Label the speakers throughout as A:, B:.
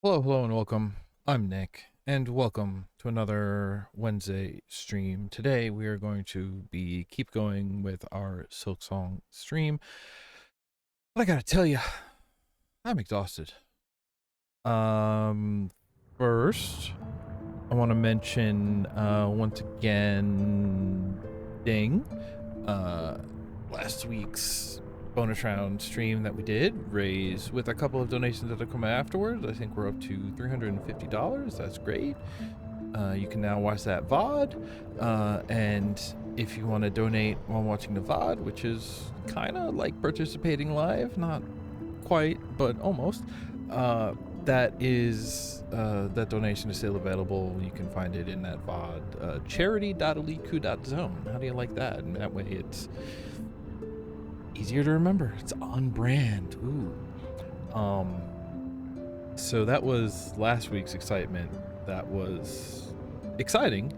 A: Hello, hello, and welcome. I'm Nick, and welcome to another Wednesday stream. Today, we are going to keep going with our Silksong stream. But I gotta tell you, I'm exhausted. First, I want to mention once again, ding, last week's bonus round stream that we did raise with a couple of donations that have come afterwards. I think we're up to $350. That's great. You can now watch that VOD, and if you want to donate while watching the VOD, which is kind of like participating live, not quite, but almost, that donation is still available. You can find it in that VOD, charity.aliku.zone. How do you like that? And that way it's easier to remember. It's on brand. Ooh. So that was last week's excitement. That was exciting,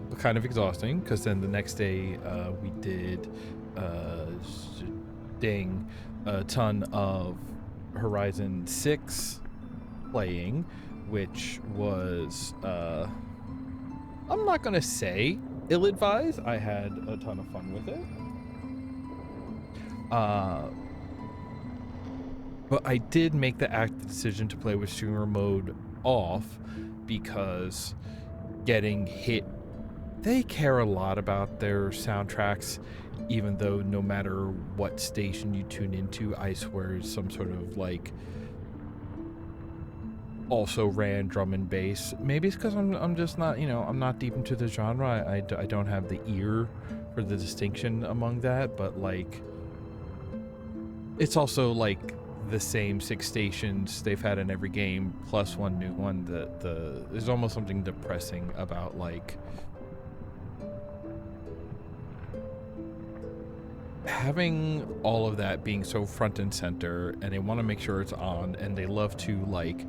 A: but kind of exhausting, because then the next day we did a ton of Horizon 6 playing, which was I'm not gonna say ill-advised. I had a ton of fun with it. But I did make the active decision to play with streamer mode off because getting hit, they care a lot about their soundtracks, even though no matter what station you tune into, I swear is some sort of like also ran drum and bass. Maybe it's because I'm just not, I'm not deep into the genre. I don't have the ear for the distinction among that, but like it's also like the same 6 stations they've had in every game plus one new one. There's almost something depressing about like having all of that being so front and center, and they want to make sure it's on, and they love to like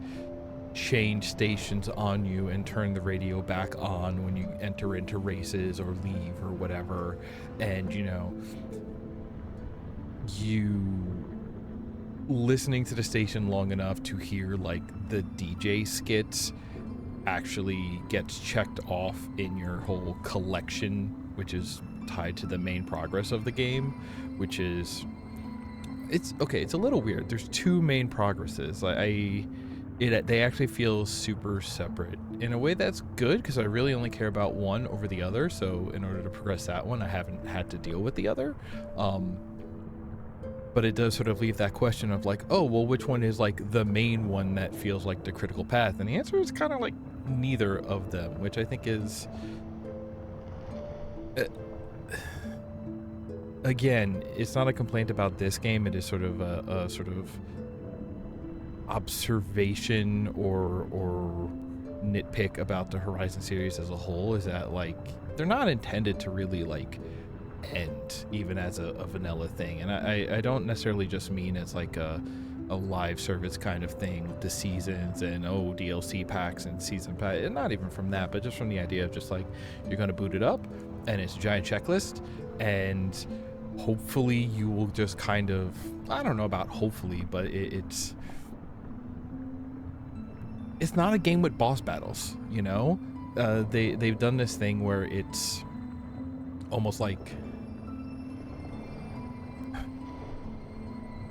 A: change stations on you and turn the radio back on when you enter into races or leave or whatever. And you listening to the station long enough to hear like the DJ skits actually gets checked off in your whole collection, which is tied to the main progress of the game, which is it's a little weird. There's 2 main progresses. They actually feel super separate in a way that's good, because I really only care about one over the other. So in order to progress that one, I haven't had to deal with the other. But it does sort of leave that question of like, oh, well, which one is like the main one that feels like the critical path? And the answer is kind of like neither of them, which I think is, again, it's not a complaint about this game. It is sort of a sort of observation or nitpick about the Horizon series as a whole, is that like they're not intended to really like end even as a vanilla thing. And I don't necessarily just mean as like a live service kind of thing with the seasons and DLC packs and season pack, and not even from that, but just from the idea of just like you're going to boot it up and it's a giant checklist, and hopefully you will just kind of, I don't know about hopefully, but it's not a game with boss battles. They've done this thing where it's almost like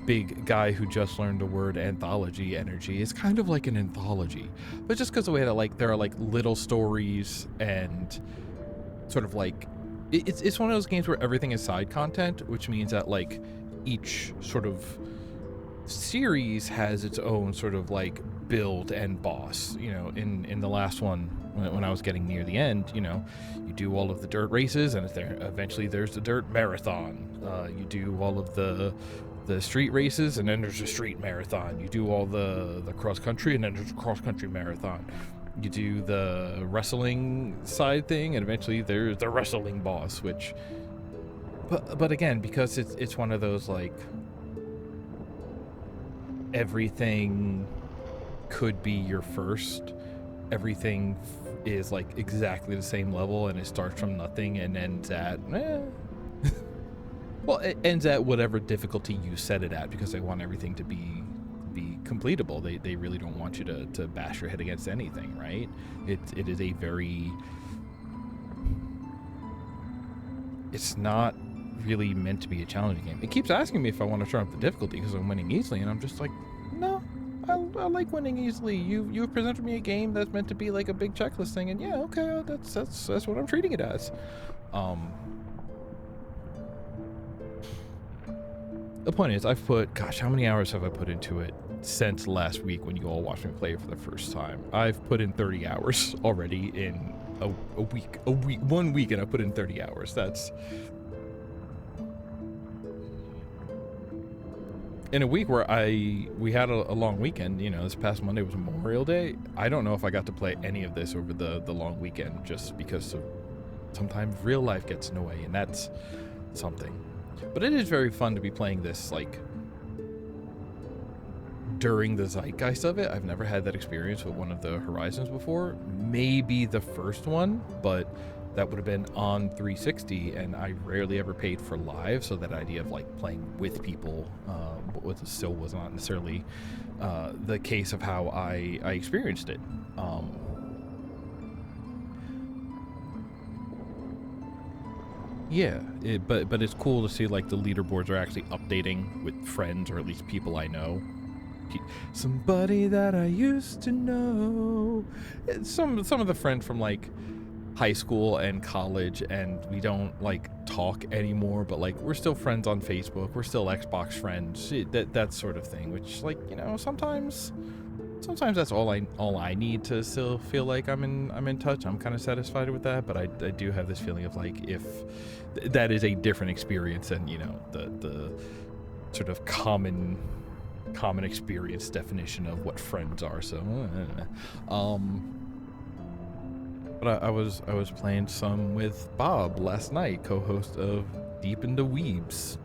A: big guy who just learned the word anthology energy. It's kind of like an anthology, but just because the way that like there are like little stories and sort of like it's one of those games where everything is side content, which means that like each sort of series has its own sort of like build and boss. In the last one, when I was getting near the end, you do all of the dirt races, and eventually there's the dirt marathon. You do all of the street races, and then there's a street marathon. You do all the cross country, and then there's a cross country marathon. You do the wrestling side thing, and eventually there's the wrestling boss. But again, because it's one of those like everything could be your first. Everything is like exactly the same level, and it starts from nothing and ends at well, it ends at whatever difficulty you set it at, because they want everything to be completable. They really don't want you to bash your head against anything, right? It is a very, it's not really meant to be a challenging game. It keeps asking me if I want to turn up the difficulty because I'm winning easily, and I'm just like, no, I like winning easily. You've presented me a game that's meant to be like a big checklist thing, and yeah, okay, that's what I'm treating it as. The point is, I've put, gosh, how many hours have I put into it since last week when you all watched me play it for the first time? I've put in 30 hours already in a week, 1 week, and I put in 30 hours. That's in a week where we had a long weekend. You know, this past Monday was Memorial Day. I don't know if I got to play any of this over the long weekend, just because of sometimes real life gets in the way, and that's something. But it is very fun to be playing this, like, during the zeitgeist of it. I've never had that experience with one of the Horizons before. Maybe the first one, but that would have been on 360, and I rarely ever paid for live, so that idea of, like, playing with people still was not necessarily the case of how I experienced it. Yeah, but it's cool to see, like, the leaderboards are actually updating with friends, or at least people I know. Somebody that I used to know. Some of the friends from, like, high school and college, and we don't, like, talk anymore, but, like, we're still friends on Facebook. We're still Xbox friends. That sort of thing, which, like, you know, sometimes that's all I need to still feel like I'm in touch. I'm kind of satisfied with that, but I do have this feeling of, like, if that is a different experience than, you know, the sort of common experience definition of what friends are. So but I was playing some with Bob last night, co-host of Deep into Weebs.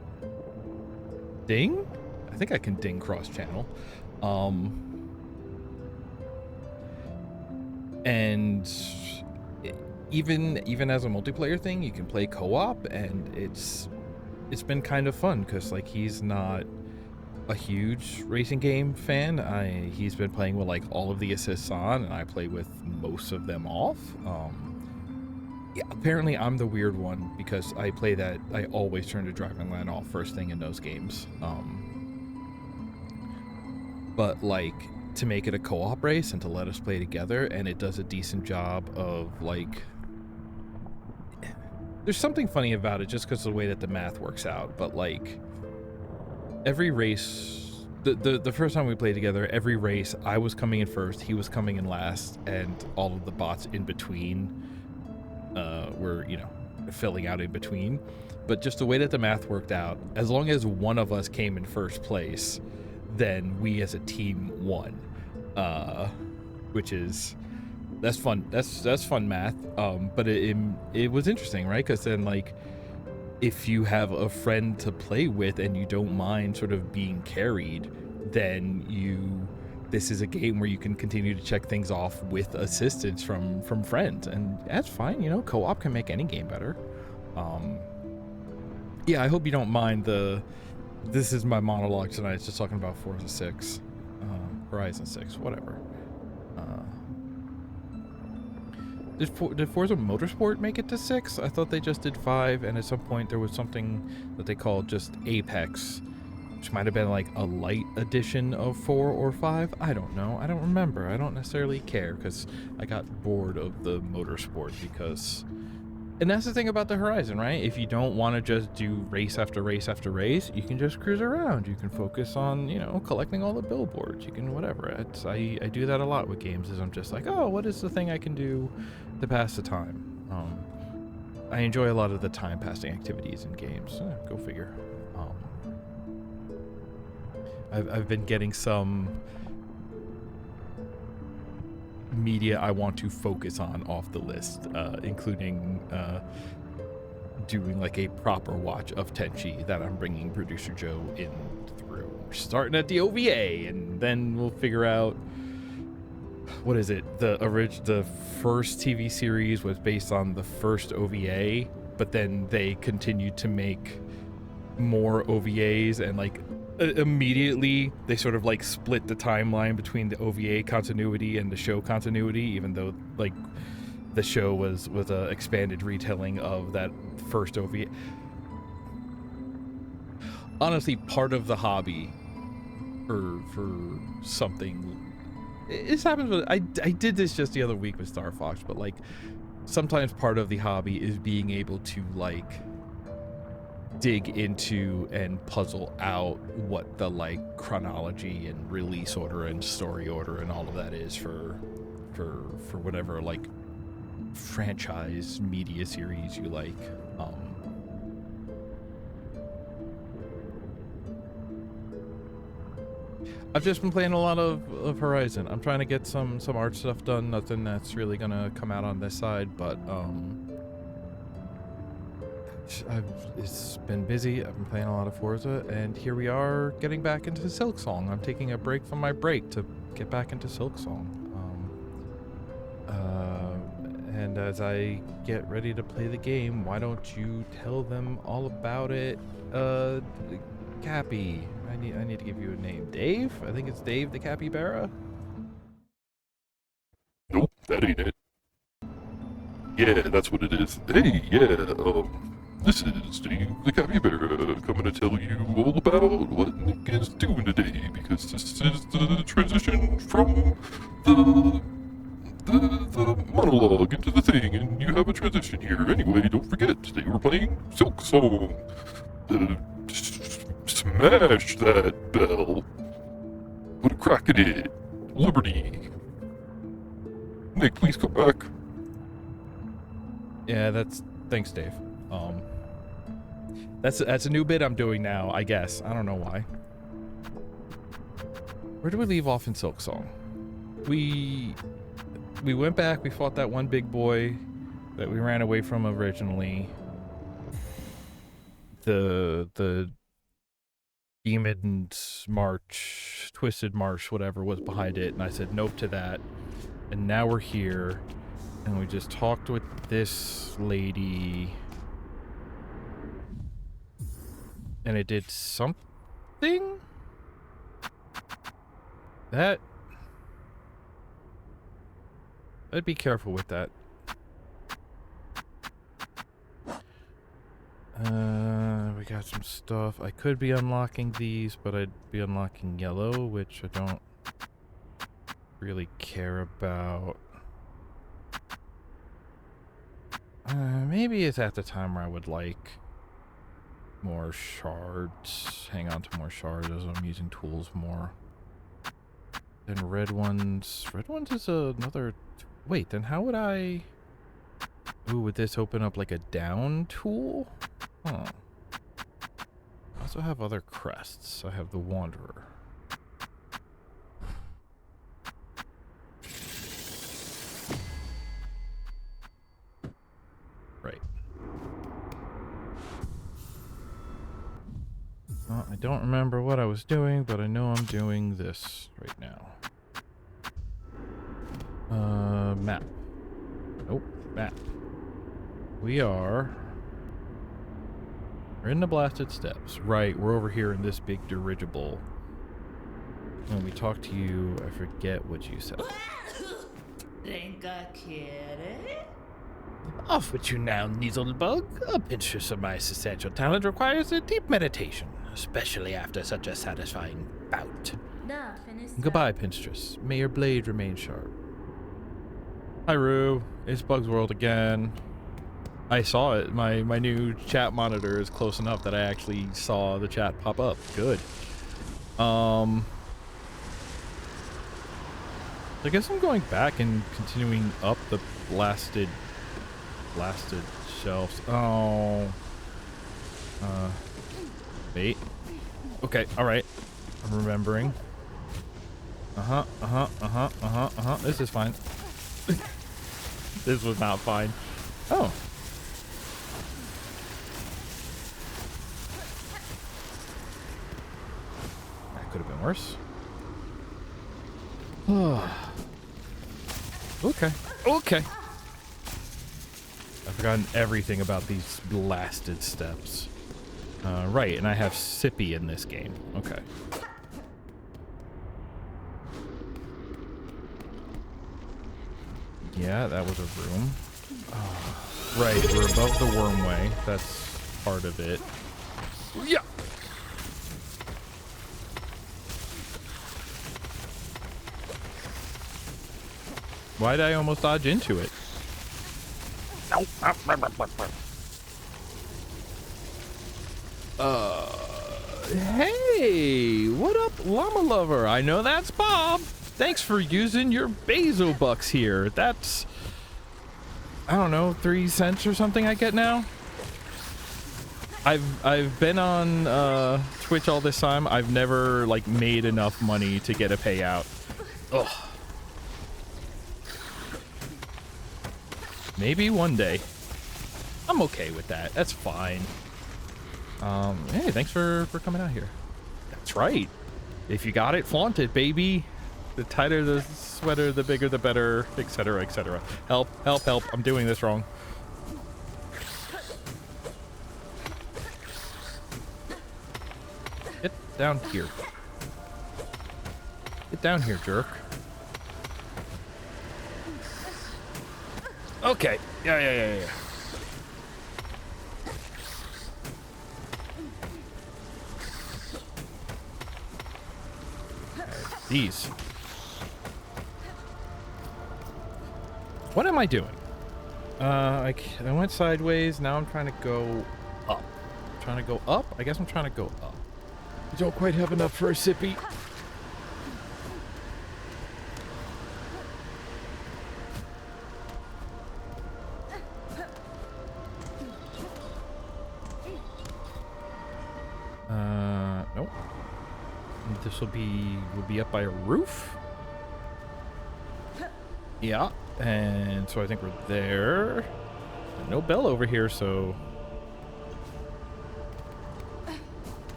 A: Ding? I think I can ding cross channel. And even as a multiplayer thing, you can play co-op, and it's been kind of fun because, like, he's not a huge racing game fan. He's been playing with, like, all of the assists on, and I play with most of them off. Yeah, apparently I'm the weird one because I play that. I always turn the driving line off first thing in those games. But, like, to make it a co-op race and to let us play together, and it does a decent job of, like, there's something funny about it just because of the way that the math works out, but, like, every race, the first time we played together, every race I was coming in first, he was coming in last, and all of the bots in between were, you know, filling out in between. But just the way that the math worked out, as long as one of us came in first place, then we as a team won, which is, that's fun. That's fun math. But it was interesting, right? Because then, like, if you have a friend to play with and you don't mind sort of being carried, then this is a game where you can continue to check things off with assistance from friends, and that's fine. You know, co-op can make any game better. Yeah, I hope you don't mind this is my monologue tonight. It's just talking about Forza 6, Horizon 6, whatever. Did Forza Motorsport make it to 6? I thought they just did 5, and at some point there was something that they called just Apex, which might have been like a light edition of 4 or 5. I don't know. I don't remember. I don't necessarily care because I got bored of the Motorsport because... And that's the thing about the Horizon, right? If you don't want to just do race after race after race, you can just cruise around. You can focus on, you know, collecting all the billboards. You can whatever. I do that a lot with games, is I'm just like, oh, what is the thing I can do to pass the time? I enjoy a lot of the time passing activities in games. Go figure. I've been getting some media I want to focus on off the list, including doing like a proper watch of Tenchi that I'm bringing producer Joe in through. We're starting at the OVA, and then we'll figure out, what is it? The first TV series was based on the first OVA, but then they continued to make more OVAs, and like immediately they sort of like split the timeline between the OVA continuity and the show continuity, even though like the show was a expanded retelling of that first OVA. Honestly, part of the hobby for something, this happens with, I did this just the other week with Star Fox, but like sometimes part of the hobby is being able to like dig into and puzzle out what the like chronology and release order and story order and all of that is for whatever like franchise media series you like. I've just been playing a lot of Horizon. I'm trying to get some art stuff done. Nothing that's really gonna come out on this side, but it's been busy. I've been playing a lot of Forza, and here we are getting back into Silksong. I'm taking a break from my break to get back into Silksong. And as I get ready to play the game, why don't you tell them all about it? Cappy. I need to give you a name. Dave? I think it's Dave the Capybara?
B: Nope, that ain't it. Yeah, that's what it is. Hey, yeah, this is Steve the Capybara coming to tell you all about what Nick is doing today, because this is the transition from the monologue into the thing, and you have a transition here. Anyway, don't forget, they were playing Silksong. Smash that bell. Put a crack in it. Liberty. Nick, please come back.
A: Yeah, thanks, Dave. That's a new bit I'm doing now, I guess. I don't know why. Where do we leave off in Silksong? We went back, we fought that one big boy that we ran away from originally. The Demon's March, Twisted March, whatever was behind it, and I said nope to that. And now we're here, and we just talked with this lady, and it did something? I'd be careful with that. We got some stuff. I could be unlocking these, but I'd be unlocking yellow, which I don't really care about. Maybe it's at the time where I would like more shards. Hang on to more shards as I'm using tools more. Then red ones. Red ones is another... Wait, then how would I... Ooh, would this open up like a down tool? Huh. I also have other crests. I have the Wanderer. Right. Well, I don't remember what I was doing, but I know I'm doing this right now. Map. Nope, map. We're in the Blasted Steppes. Right, we're over here in this big dirigible. When we talked to you, I forget what you said. Off with you now, Needlebug. A pinch of my essential talent requires a deep meditation, especially after such a satisfying bout. Goodbye, Pinstress. May your blade remain sharp. Hi, Rue. It's Bug's World again. I saw it. My new chat monitor is close enough that I actually saw the chat pop up. Good. I guess I'm going back and continuing up the blasted shelves. Oh. Wait. Okay, alright. I'm remembering. This is fine. This was not fine. Oh. That could have been worse. Okay. Okay. I've forgotten everything about these blasted steps. Right, and I have Sippy in this game. Okay. Yeah, that was a room. Right, we're above the wormway. That's part of it. Yeah. Why'd I almost dodge into it? Hey, what up, llama lover? I know that's Bob. Thanks for using your Bezo bucks here. That's, I don't know, 3 cents or something I get now. I've been on Twitch all this time. I've never like made enough money to get a payout. Ugh. Maybe one day. I'm okay with that. That's fine. Hey, thanks for coming out here. That's right. If you got it, flaunt it, baby. The tighter the sweater, the bigger the better, etc., etc. Help, help, help. I'm doing this wrong. Get down here. Get down here, jerk. Okay. Yeah. These. What am I doing? I went sideways. Now I'm trying to go up. Trying to go up? I guess I'm trying to go up. I don't quite have enough for a sippy. Nope. This will be up by a roof. Yeah, and so I think we're there. No bell over here, so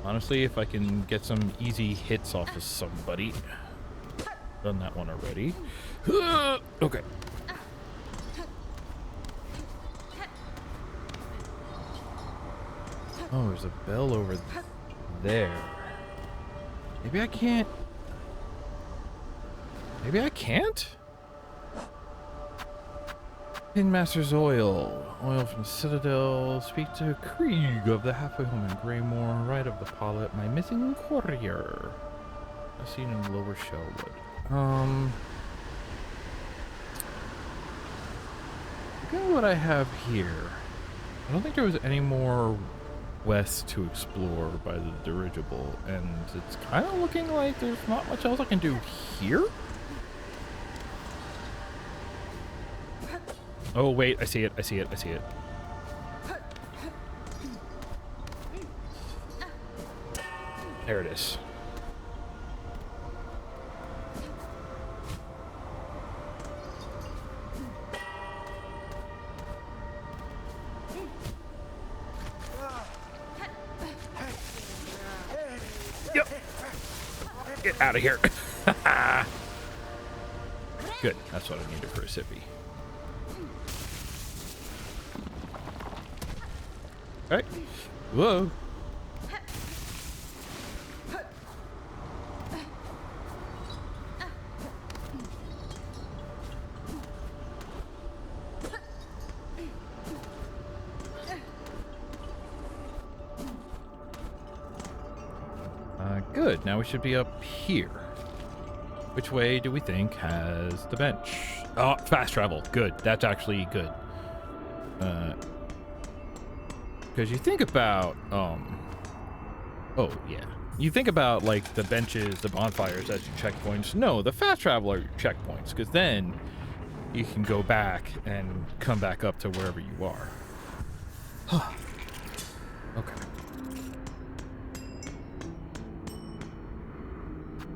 A: honestly, if I can get some easy hits off of somebody. Done that one already. Okay. Oh, there's a bell over there. Maybe I can't. Maybe I can't? Pinmaster's oil. Oil from Citadel. Speak to Krieg of the Halfway Home in Greymore. Right of the Pollet. My missing courier. I've seen in Lower Shellwood. Look at what I have here. I don't think there was any more west to explore by the dirigible, and it's kind of looking like there's not much else I can do here. Oh wait, I see it. There it is. Yep. Get out of here. Good. That's what I needed for a sippy. Okay. Whoa. Good. Now we should be up here. Which way do we think has the bench? Oh, fast travel. Good. That's actually good. Because you think about, oh, yeah. You think about, like, the benches, the bonfires as your checkpoints. No, the fast travel are your checkpoints, because then you can go back and come back up to wherever you are. Okay.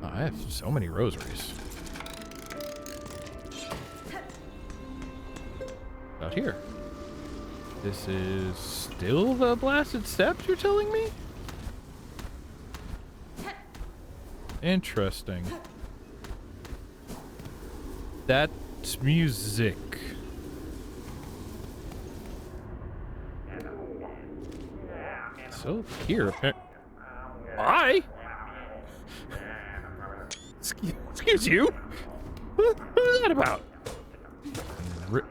A: Oh, I have so many rosaries. Out here. This is still the blasted steps, you're telling me? Interesting. That's music. still here. Hi. Excuse you. What is that about?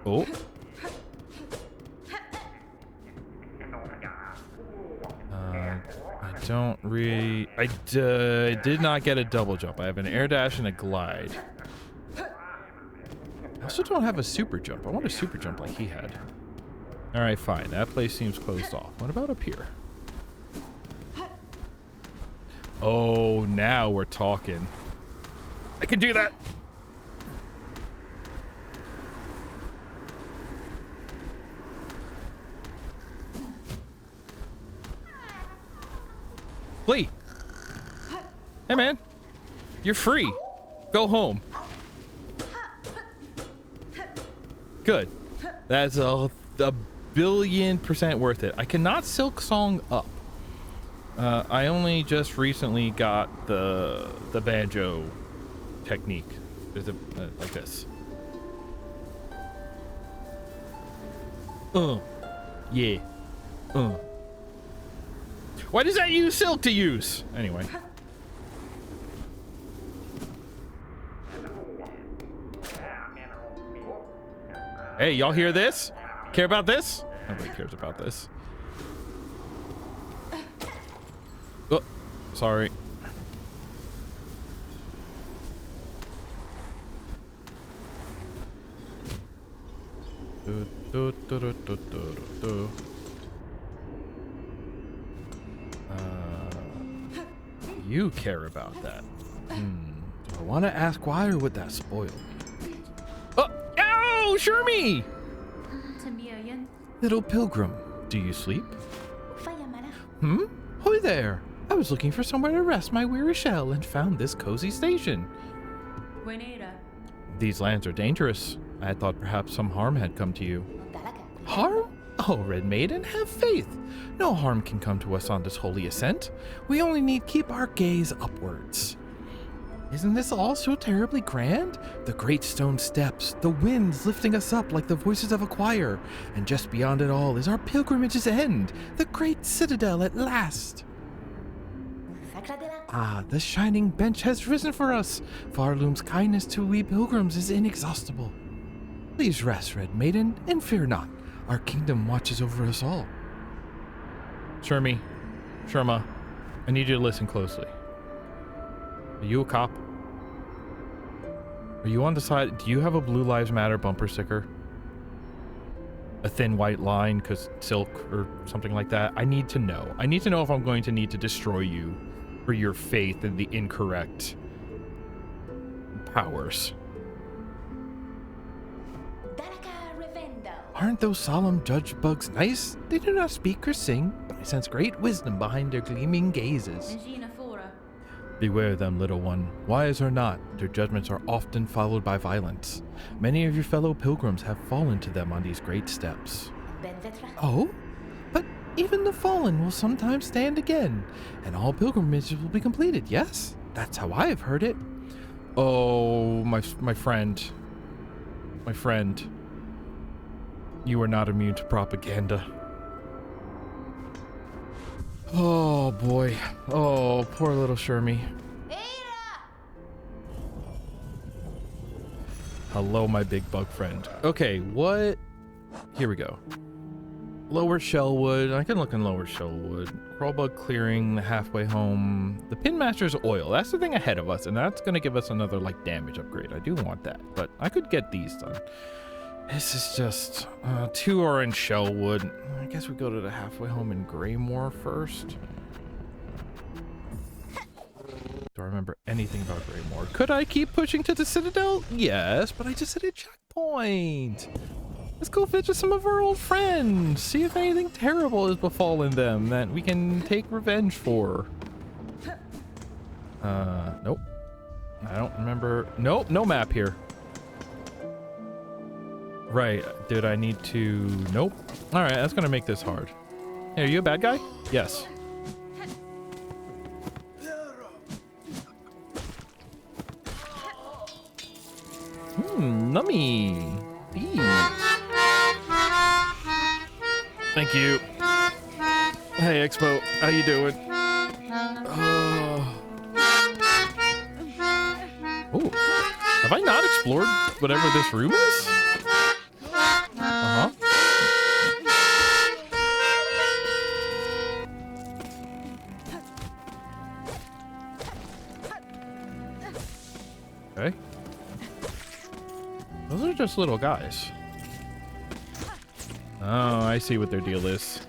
A: Oh. I don't really. I did not get a double jump. I have an air dash and a glide. I also don't have a super jump. I want a super jump like he had. All right, fine. That place seems closed off. What about up here? Oh, now we're talking. I can do that. Lee. Hey, man. You're free. Go home. Good. That's a billion% worth it. I cannot Silksong up. I only just recently got the banjo technique. Is it like this? Yeah. Why does that use silk to use? Anyway. Hey, y'all hear this? Care about this? Nobody cares about this. Oh, sorry. You care about that. Do I want to ask why, or would that spoil me? Oh, ow, Shermie! Little pilgrim, do you sleep? Hi there. I was looking for somewhere to rest my weary shell and found this cozy station. These lands are dangerous. I had thought perhaps some harm had come to you. Harm? Oh, Red Maiden, have faith. No harm can come to us on this holy ascent. We only need keep our gaze upwards. Isn't this all so terribly grand? The great stone steps, the winds lifting us up like the voices of a choir, and just beyond it all is our pilgrimage's end, the great citadel at last. Ah, the shining bench has risen for us. Farloom's kindness to we pilgrims is inexhaustible. Please rest, Red Maiden, and fear not. Our kingdom watches over us all. Sherma, I need you to listen closely. Are you a cop? Are you on the side? Do you have a Blue Lives Matter bumper sticker? A thin white line, because silk or something like that? I need to know. I need to know if I'm going to need to destroy you for your faith in the incorrect powers. Aren't those solemn judge bugs nice? They do not speak or sing, but I sense great wisdom behind their gleaming gazes. Beware them, little one. Wise or not, their judgments are often followed by violence. Many of your fellow pilgrims have fallen to them on these great steps. Oh? But even the fallen will sometimes stand again, and all pilgrimages will be completed, yes? That's how I have heard it. Oh, my friend. My friend. You are not immune to propaganda. Oh boy. Oh, poor little Shermie. Hello, my big bug friend. Okay, what? Here we go. Lower Shellwood. I can look in Lower Shellwood. Crawlbug clearing, the halfway home. The Pinmaster's oil. That's the thing ahead of us, and that's going to give us another, like, damage upgrade. I do want that, but I could get these done. This is just... 2 are in Shellwood. I guess we go to the halfway home in Greymore first. Do I remember anything about Greymore? Could I keep pushing to the Citadel? Yes, but I just hit a checkpoint. Let's go visit some of our old friends. See if anything terrible has befallen them that we can take revenge for. Nope. I don't remember. Nope, no map here. Right, did I need to... Nope. Alright, that's gonna make this hard. Hey, are you a bad guy? Yes. Nummy. Bees. Thank you. Hey, Expo. How you doing? Oh. Have I not explored whatever this room is? Uh-huh. Okay. Those are just little guys. Oh, I see what their deal is.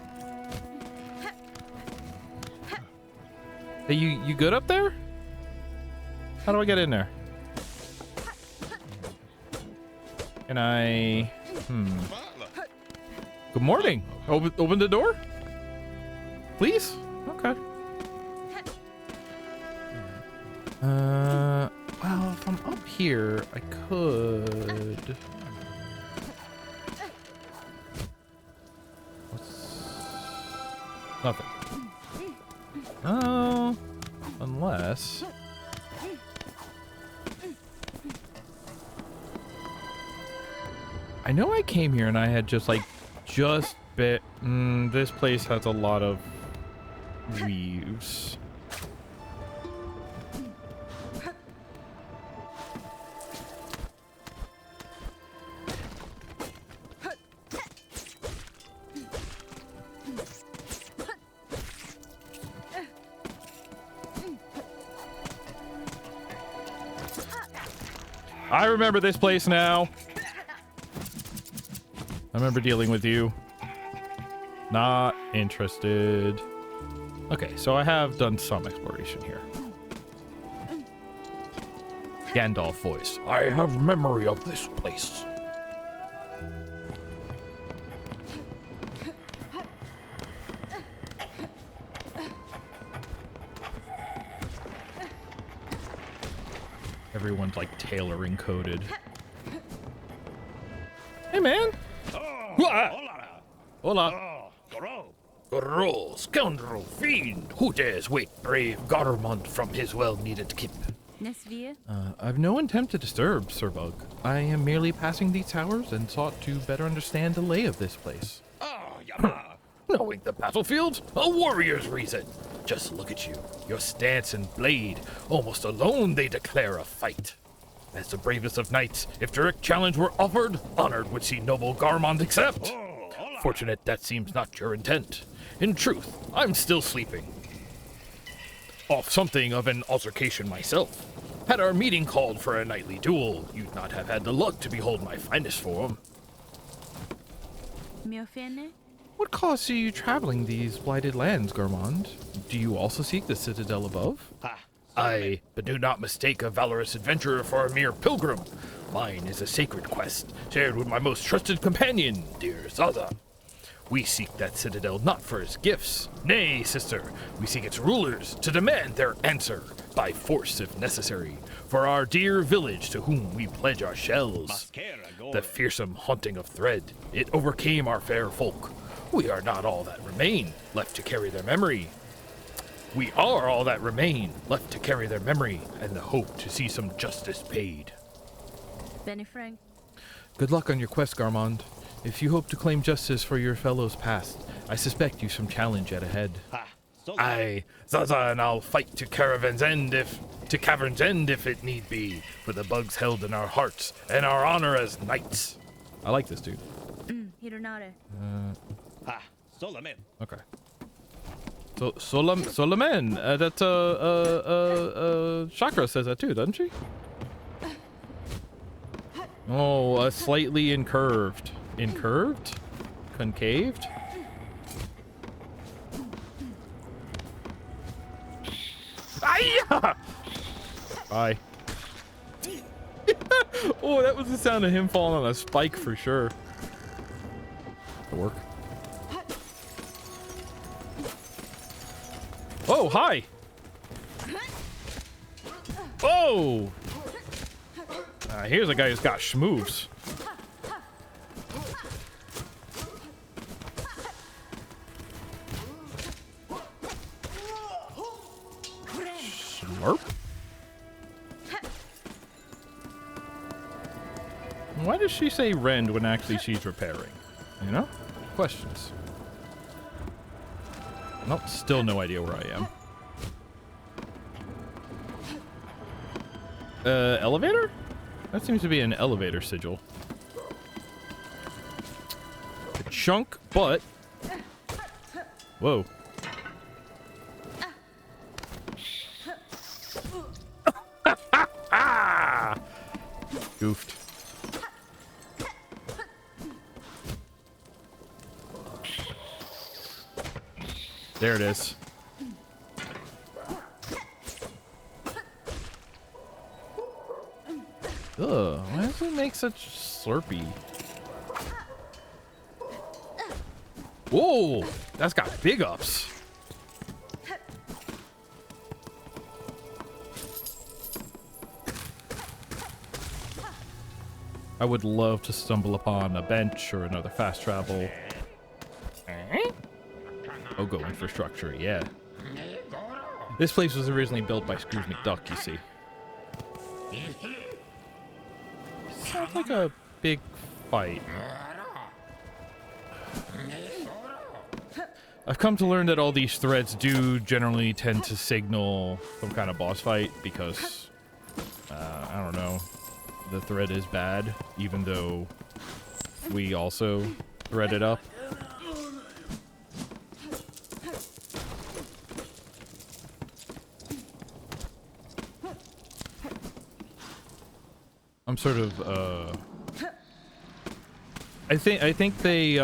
A: Hey, you good up there? How do I get in there? Can I... Good morning. Open the door? Please? Okay. Well, if I'm up here, I could... Nothing. Oh, unless... I know I came here and I had just bit... this place has a lot of weaves. I remember this place now. I remember dealing with you. Not interested. Okay, so I have done some exploration here. Gandalf voice. I have memory of this place. Everyone's like tailoring coded. Hey, man. Hola. Goro, scoundrel, fiend. Who dares wake brave Garmund from his well-needed kip? I've no intent to disturb, Sir Bug. I am merely passing these towers and sought to better understand the lay of this place. Knowing the battlefield? A warrior's reason. Just look at you. Your stance and blade. Almost alone they declare a fight. As the bravest of knights, if direct challenge were offered, honored would see noble Garmund accept. Fortunate that seems not your intent. In truth, I'm still sleeping. Off something of an altercation myself. Had our meeting called for a nightly duel, you'd not have had the luck to behold my finest form. What cause are you traveling these blighted lands, Garmund? Do you also seek the citadel above? Aye, but do not mistake a valorous adventurer for a mere pilgrim. Mine is a sacred quest, shared with my most trusted companion, dear Zaza. We seek that citadel not for its gifts. Nay, sister, we seek its rulers to demand their answer, by force if necessary, for our dear village to whom we pledge our shells. The fearsome haunting of Thread, it overcame our fair folk. We are not all that remain, left to carry their memory. We are all that remain, left to carry their memory, and the hope to see some justice paid.
C: Benny Frank.
A: Good luck on your quest, Garmund. If you hope to claim justice for your fellows past, I suspect you some challenge yet ahead. Aye, Zaza and I'll fight to Cavern's End if it need be, for the bugs held in our hearts and our honor as knights. I like this dude. Okay. So Solomon, that Chakra says that too, doesn't she? Oh, slightly incurved. Incurved? Concaved? Aye! Bye. Oh, that was the sound of him falling on a spike for sure. To work. Oh, hi! Oh! Here's a guy who's got schmoves. Slurp? Why does she say rend when actually she's repairing? You know? Questions. Nope, still no idea where I am. Elevator? That seems to be an elevator sigil. A chunk, but... Whoa. Goofed. There it is. Ugh, why does it make such slurpy? Whoa, that's got big ups. I would love to stumble upon a bench or another fast travel. Oh, go infrastructure, yeah. This place was originally built by Scrooge McDuck, you see. Sounds like a big fight. I've come to learn that all these threads do generally tend to signal some kind of boss fight because, I don't know, the thread is bad, even though we also thread it up. I'm sort of, I think they,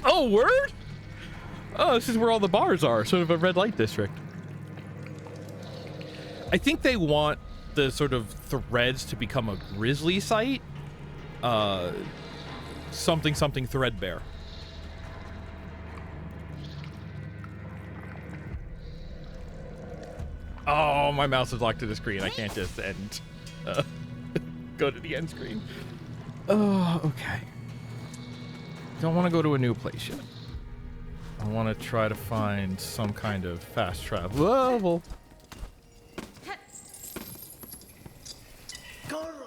A: Oh, word? Oh, this is where all the bars are, sort of a red light district. I think they want the sort of threads to become a grizzly site. Something threadbare. Oh, my mouse is locked to the screen. I can't just end. Go to the end screen. Oh, okay. Don't want to go to a new place yet. I want to try to find some kind of fast travel.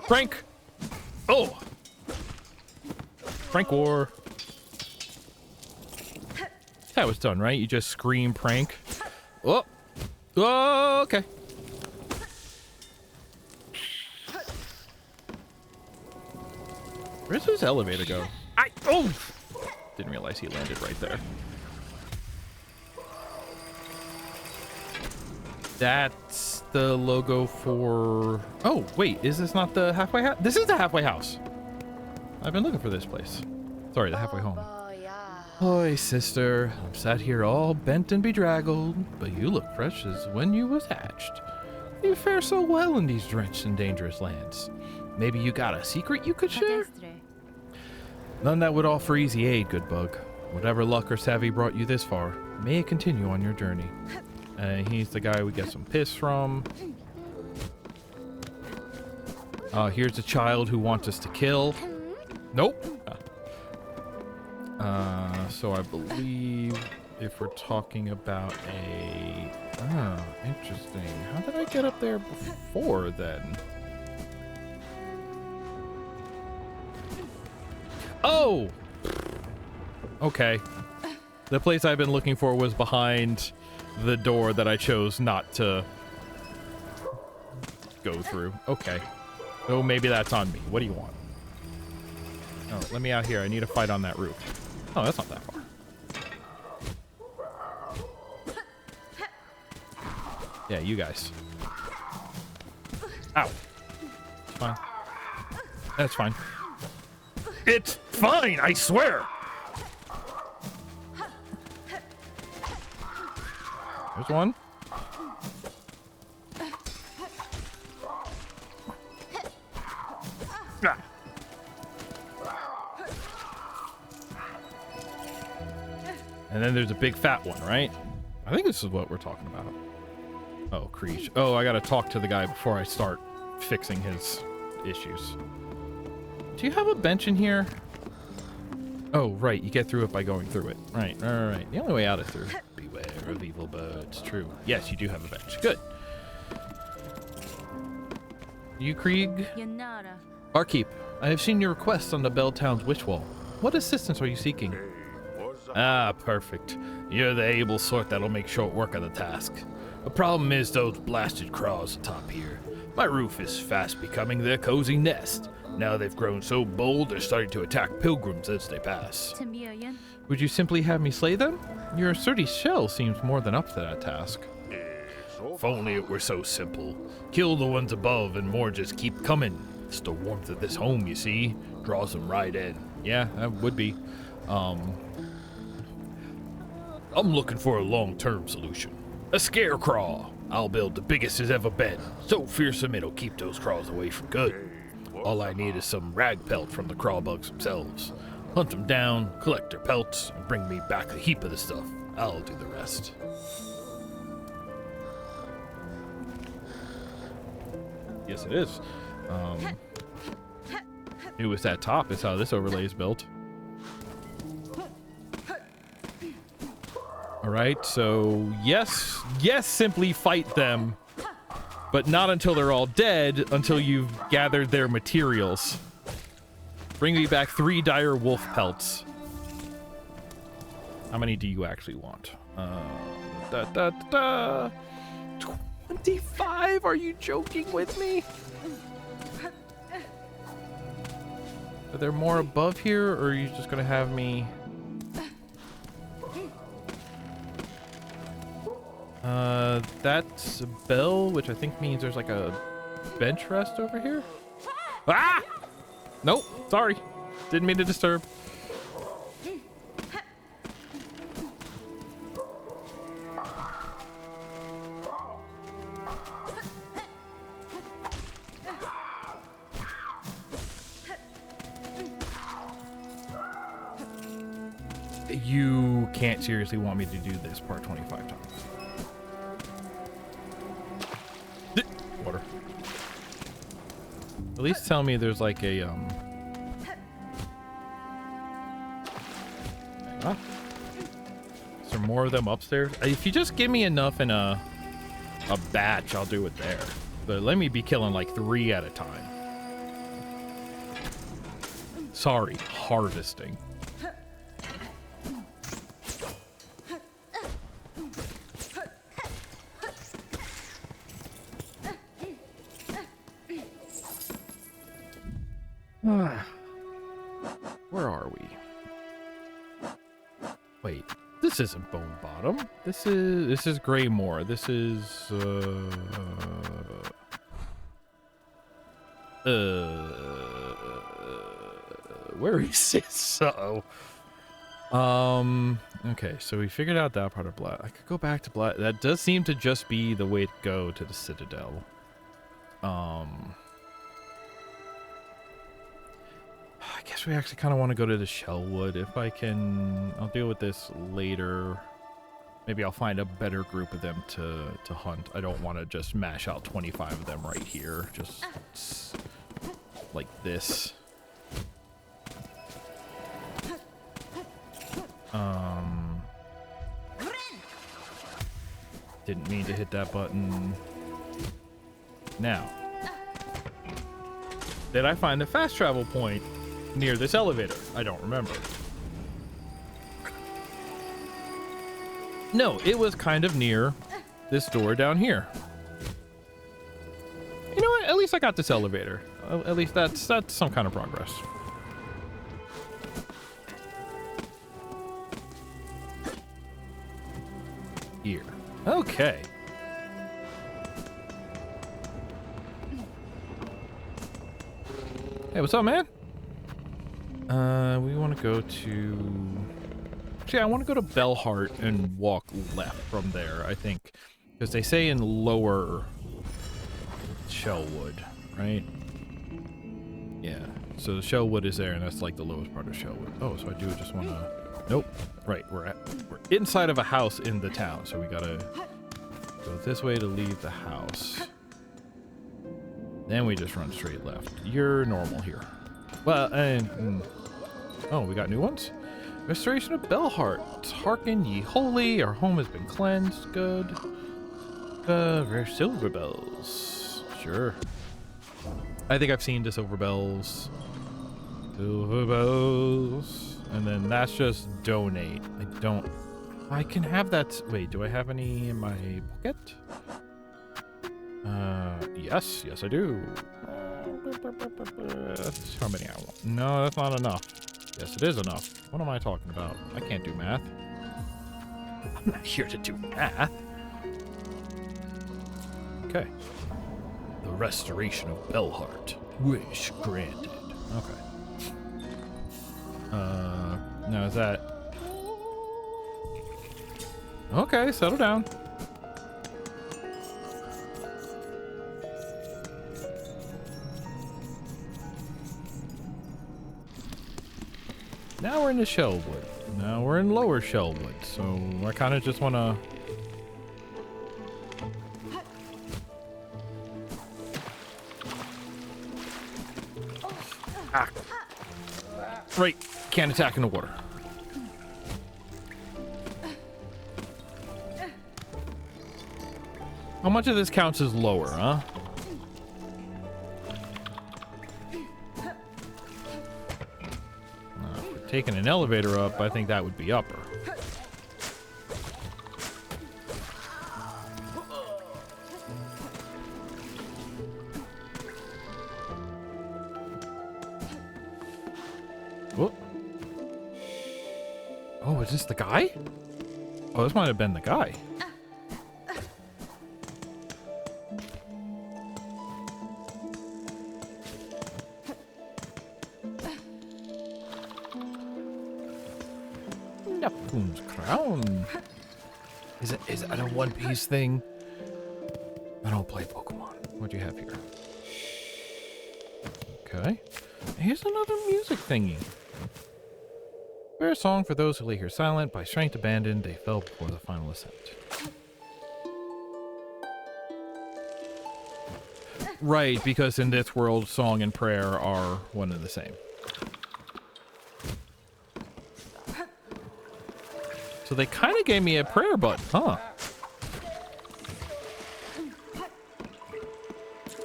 A: Frank! Oh! Prank war. That was done, right? You just scream prank. Oh! Oh, okay. Where's this elevator go? Oh! Didn't realize he landed right there. That's the logo for... Oh, wait, is this not the halfway house? This is the halfway house. I've been looking for this place. Sorry, the halfway home. Oi, sister. I'm sat here all bent and bedraggled, but you look fresh as when you was hatched. You fare so well in these drenched and dangerous lands. Maybe you got a secret you could share? None that would offer easy aid, good bug. Whatever luck or savvy brought you this far, may it continue on your journey. He's the guy we get some piss from. Here's a child who wants us to kill. Nope. So I believe if we're talking about a... Oh, interesting. How did I get up there before then? Oh! Okay. The place I've been looking for was behind the door that I chose not to go through. Okay. So maybe that's on me. What do you want? Oh, let me out here. I need to fight on that roof. Oh, that's not that far. Yeah, you guys. Ow. It's fine. That's fine. It's fine, I swear! There's one. Ah. And then there's a big fat one, right? I think this is what we're talking about. Oh, Creech. Oh, I gotta talk to the guy before I start fixing his issues. Do you have a bench in here? Oh, right. You get through it by going through it. Right. All right. The only way out is through. Beware of evil birds. True. Yes, you do have a bench. Good. You, Krieg? Barkeep, I have seen your request on the Bell Town's Witch Wall. What assistance are you seeking? Ah, perfect. You're the able sort that'll make short work of the task. The problem is those blasted craws atop here. My roof is fast becoming their cozy nest. Now they've grown so bold, they're starting to attack pilgrims as they pass.
C: To me again.
A: Would you simply have me slay them? Your sturdy shell seems more than up to that task. If only it were so simple. Kill the ones above and more just keep coming. It's the warmth of this home, you see. Draws them right in. Yeah, that would be. I'm looking for a long-term solution. A scarecraw. I'll build the biggest it's ever been. So fearsome it'll keep those craws away from good. All I need is some rag pelt from the craw bugs themselves. Hunt them down, collect their pelts, and bring me back a heap of the stuff. I'll do the rest. Yes, it is. It was that top is how this overlay is built. Alright, so yes, simply fight them. But not until they're all dead, until you've gathered their materials. Bring me back 3 dire wolf pelts. How many do you actually want? 25? Are you joking with me? Are there more above here, or are you just gonna have me... that's a bell, which I think means there's like a bench rest over here. Ah! Nope, sorry. Didn't mean to disturb. You can't seriously want me to do this part 25 times. Water. At least tell me there's like a Is there more of them upstairs? If you just give me enough in a batch, I'll do it there. But let me be killing like 3 at a time. Sorry, harvesting. Where are we? Wait, this isn't Bone Bottom. This is Greymore. This is where is this? Okay, so we figured out that part of Black. I could go back to Black. That does seem to just be the way to go to the Citadel. I guess we actually kind of want to go to the Shellwood. If I can, I'll deal with this later. Maybe I'll find a better group of them to hunt. I don't want to just mash out 25 of them right here. Just like this. Didn't mean to hit that button. Now, did I find the fast travel point near this elevator? I don't remember. No, it was kind of near this door down here. You know what? At least I got this elevator. At least that's some kind of progress. Here. Okay. Hey, what's up, man? We want to go to... Actually, I want to go to Bellheart and walk left from there, I think. Because they say in lower Shellwood, right? Yeah. So the Shellwood is there, and that's like the lowest part of Shellwood. Oh, so I do just want to... Nope. Right, we're inside of a house in the town, so we gotta go this way to leave the house. Then we just run straight left. You're normal here. Well, oh, we got new ones? Restoration of Bellheart. Hearken ye holy, our home has been cleansed. Good. Silver bells. Sure. I think I've seen the silver bells. Silver bells. And then that's just donate. I can have that. Wait, do I have any in my pocket? Yes, I do. How many I want? No, that's not enough. Yes, it is enough. What am I talking about? I can't do math. I'm not here to do math. Okay. The restoration of Bellheart. Wish granted. Okay. Now is that... Okay, settle down. Now we're in the Shellwood. Now we're in Lower Shellwood, so I kind of just want to... Ah. Right, can't attack in the water. How much of this counts as lower, huh? If we're taking an elevator up, I think that would be upper. Whoop. Oh, is this the guy? Oh, this might have been the guy. Neptune's crown. Is it a One Piece thing? I don't play Pokemon. What do you have here? Okay. Here's another music thingy. Fair song for those who lay here silent. By strength abandoned, they fell before the final ascent. Right, because in this world, song and prayer are one and the same. So they kind of gave me a prayer button, huh?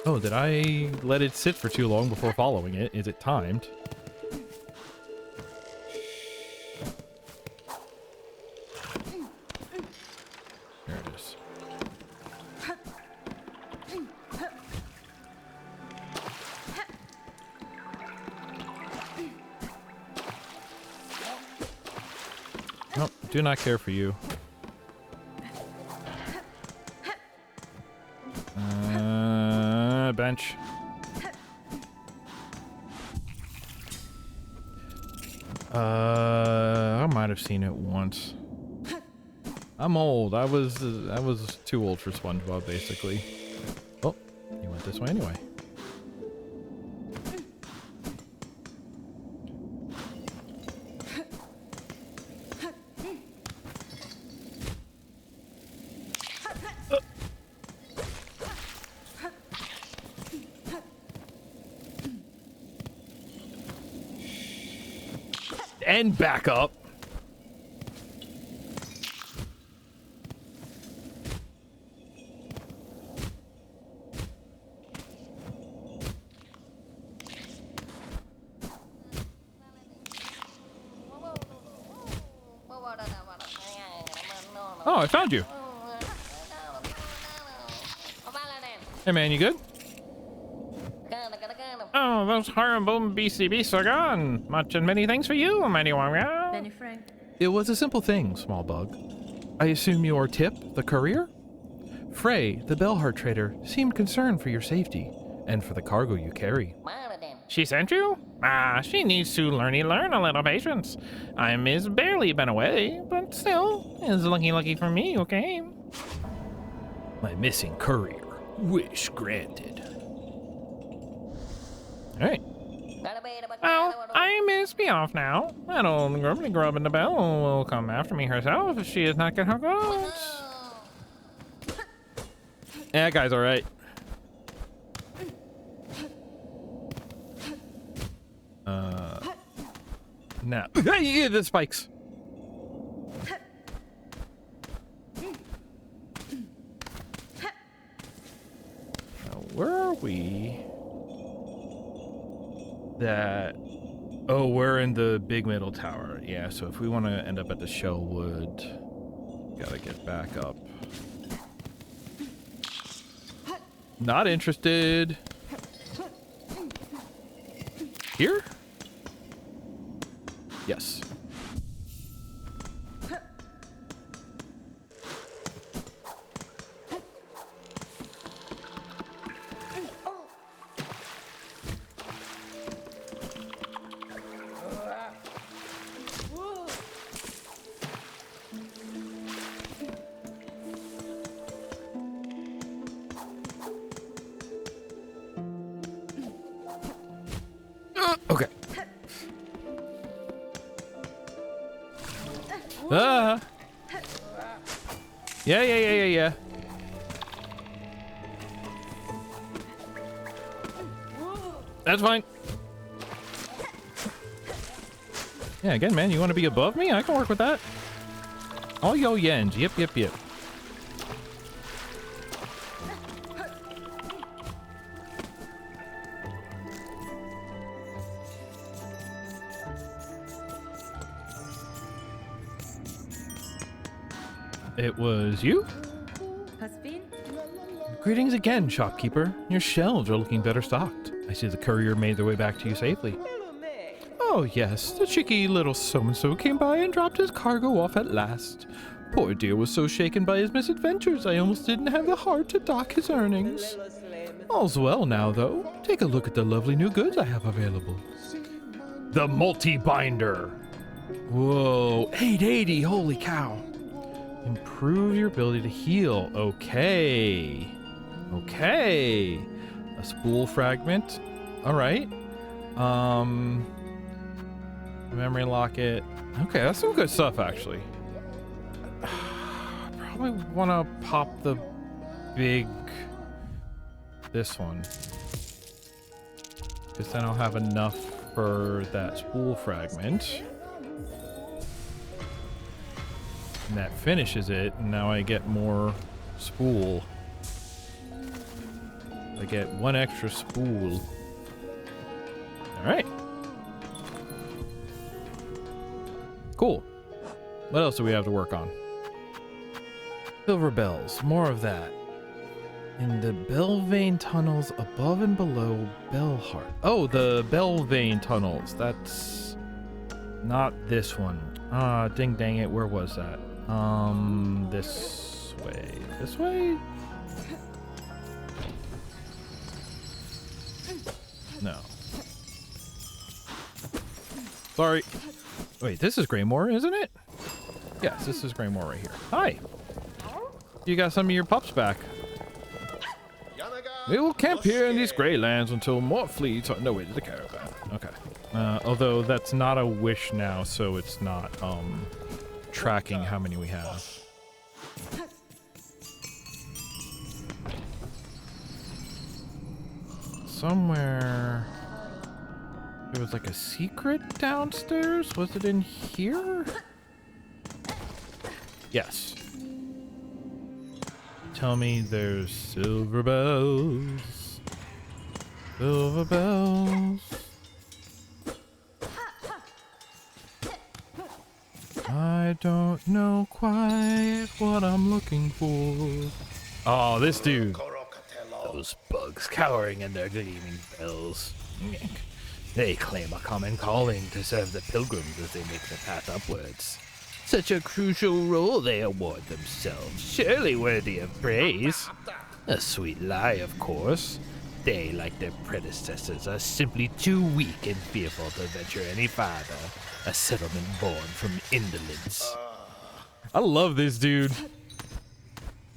A: Oh, did I let it sit for too long before following it? Is it timed? There it is. Nope, do not care for you. Bench. I might have seen it once. I'm old. I was too old for SpongeBob, basically. Oh, you went this way anyway. And back up. Oh, I found you. Hey man, you good? Oh, those horrible BCBs are gone. Much and many thanks for you, mighty warrior.
C: Benny Frank.
A: It was a simple thing, small bug. I assume you're Tip, the courier? Frey, the Bellheart trader, seemed concerned for your safety and for the cargo you carry.
D: She sent you? She needs to learn a little patience. I'm is barely been away, but still, is lucky for me, okay?
A: My missing courier. Wish granted. Alright.
D: Well, I must be off now. That old grubbly grub in the bell will come after me herself if she is not get her goods.
A: Yeah, that guy's alright. Now. Hey, the spikes! Now, where are we? Oh, we're in the big middle tower. yeah, so if we want to end up at the Shellwood, gotta get back up. Not interested. Here? Yes. Okay. Ah. Yeah. That's fine. Yeah, again, man, you want to be above me? I can work with that. All yo yens. Yep. It was you?
C: Has been?
A: Greetings again, shopkeeper. Your shelves are looking better stocked. I see the courier made their way back to you safely. Oh yes, the cheeky little so-and-so came by and dropped his cargo off at last. Poor dear was so shaken by his misadventures, I almost didn't have the heart to dock his earnings. All's well now, though. Take a look at the lovely new goods I have available. The multi-binder. Whoa, 880, holy cow. Improve your ability to heal. Okay. A spool fragment. All right. Memory locket. Okay, that's some good stuff, actually. Probably want to pop the this one. Because then I'll have enough for that spool fragment. And that finishes it, and now I get more spool. I get one extra spool. Alright. Cool. What else do we have to work on? Silver bells. More of that. In the bell vein tunnels above and below Bellheart. Oh, the bell vein tunnels. That's not this one. Ah, ding dang it. Where was that? This way. This way? No. Sorry. Wait, this is Greymore, isn't it? Yes, this is Greymore right here. Hi. You got some of your pups back. We will camp here in these gray lands until more fleets are... No, wait, it's a caravan. Okay. Although that's not a wish now, so it's not, tracking how many we have. Somewhere there was like a secret downstairs. Was it in here? Yes. Tell me there's silver bells. Silver bells. I don't know quite what I'm looking for. Oh, this dude. Those bugs cowering in their gleaming bells. They claim a common calling to serve the pilgrims as they make the path upwards. Such a crucial role they award themselves, surely worthy of praise. A sweet lie, of course. They, like their predecessors, are simply too weak and fearful to venture any farther. A settlement born from indolence. I love this dude.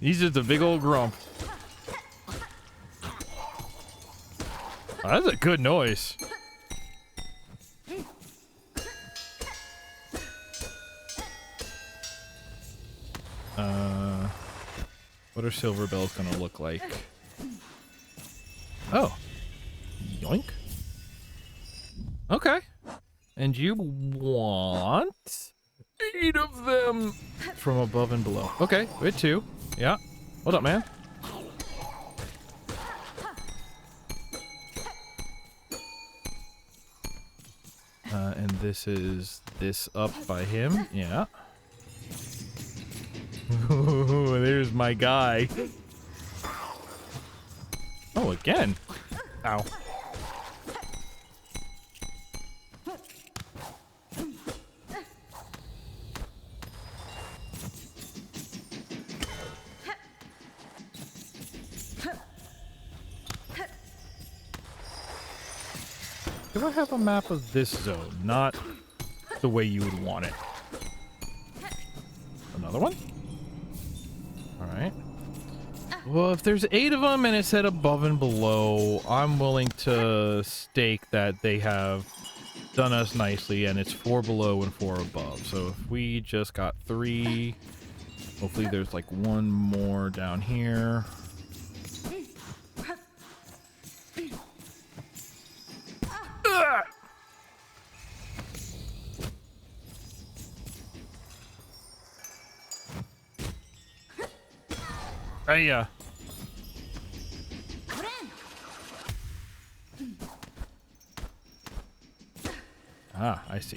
A: He's just a big old grump. Oh, that's a good noise. What are silver bells gonna look like? Oh. Yoink. Okay. And you want 8 of them from above and below. Okay, wait, 2. Yeah. Hold up, man. And this is this up by him. Yeah. Ooh, there's my guy. Oh, again. Ow. Do I have a map of this zone? Not the way you would want it. Another one? Alright. Well, if there's 8 of them and it said above and below, I'm willing to stake that they have done us nicely and it's 4 below and 4 above. So if we just got 3, hopefully there's like 1 more down here. Hey, Ah, I see.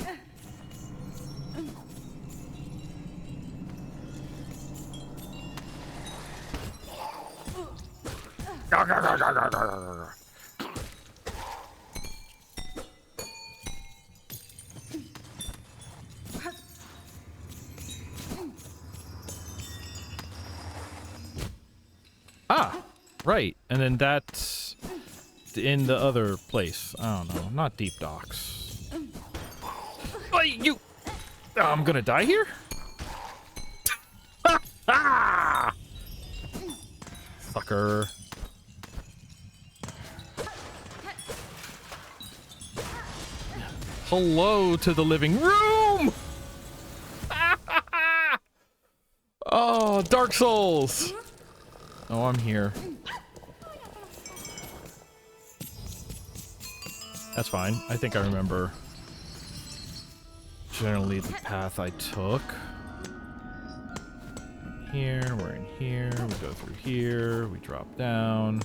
A: Ah, right. And then that's in the other place. I don't know. Not deep docks. Hey, you! Oh, I'm gonna die here? Ah! Sucker. Hello to the living room! Oh, Dark Souls! Oh, I'm here. That's fine. I think I remember generally the path I took. Here, we're in here, we go through here, we drop down.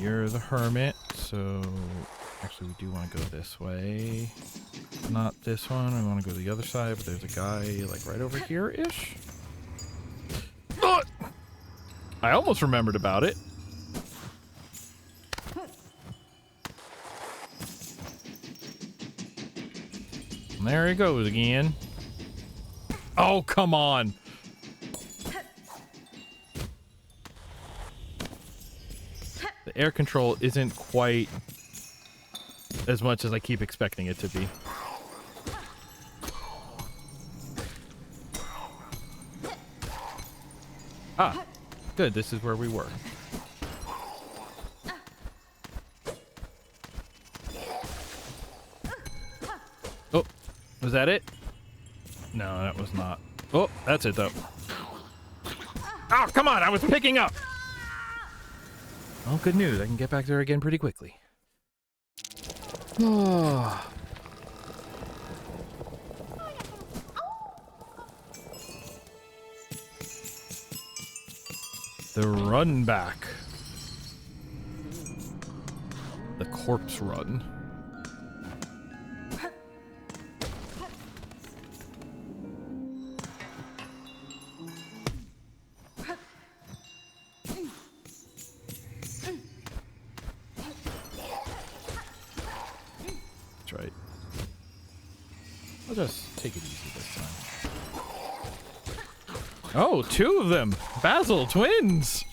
A: You're the hermit, so actually we do want to go this way. Not this one, we want to go to the other side, but there's a guy like right over here-ish. I almost remembered about it. And there he goes again. Oh, come on. The air control isn't quite as much as I keep expecting it to be. Ah, good. This is where we were. Oh, was that it? No, that was not. Oh, that's it though. Oh, come on. I was picking up. Well, good news. I can get back there again pretty quickly. Oh. The run back. The corpse run. That's right. I'll just take it easy this time. Oh, 2 of them! Basil twins!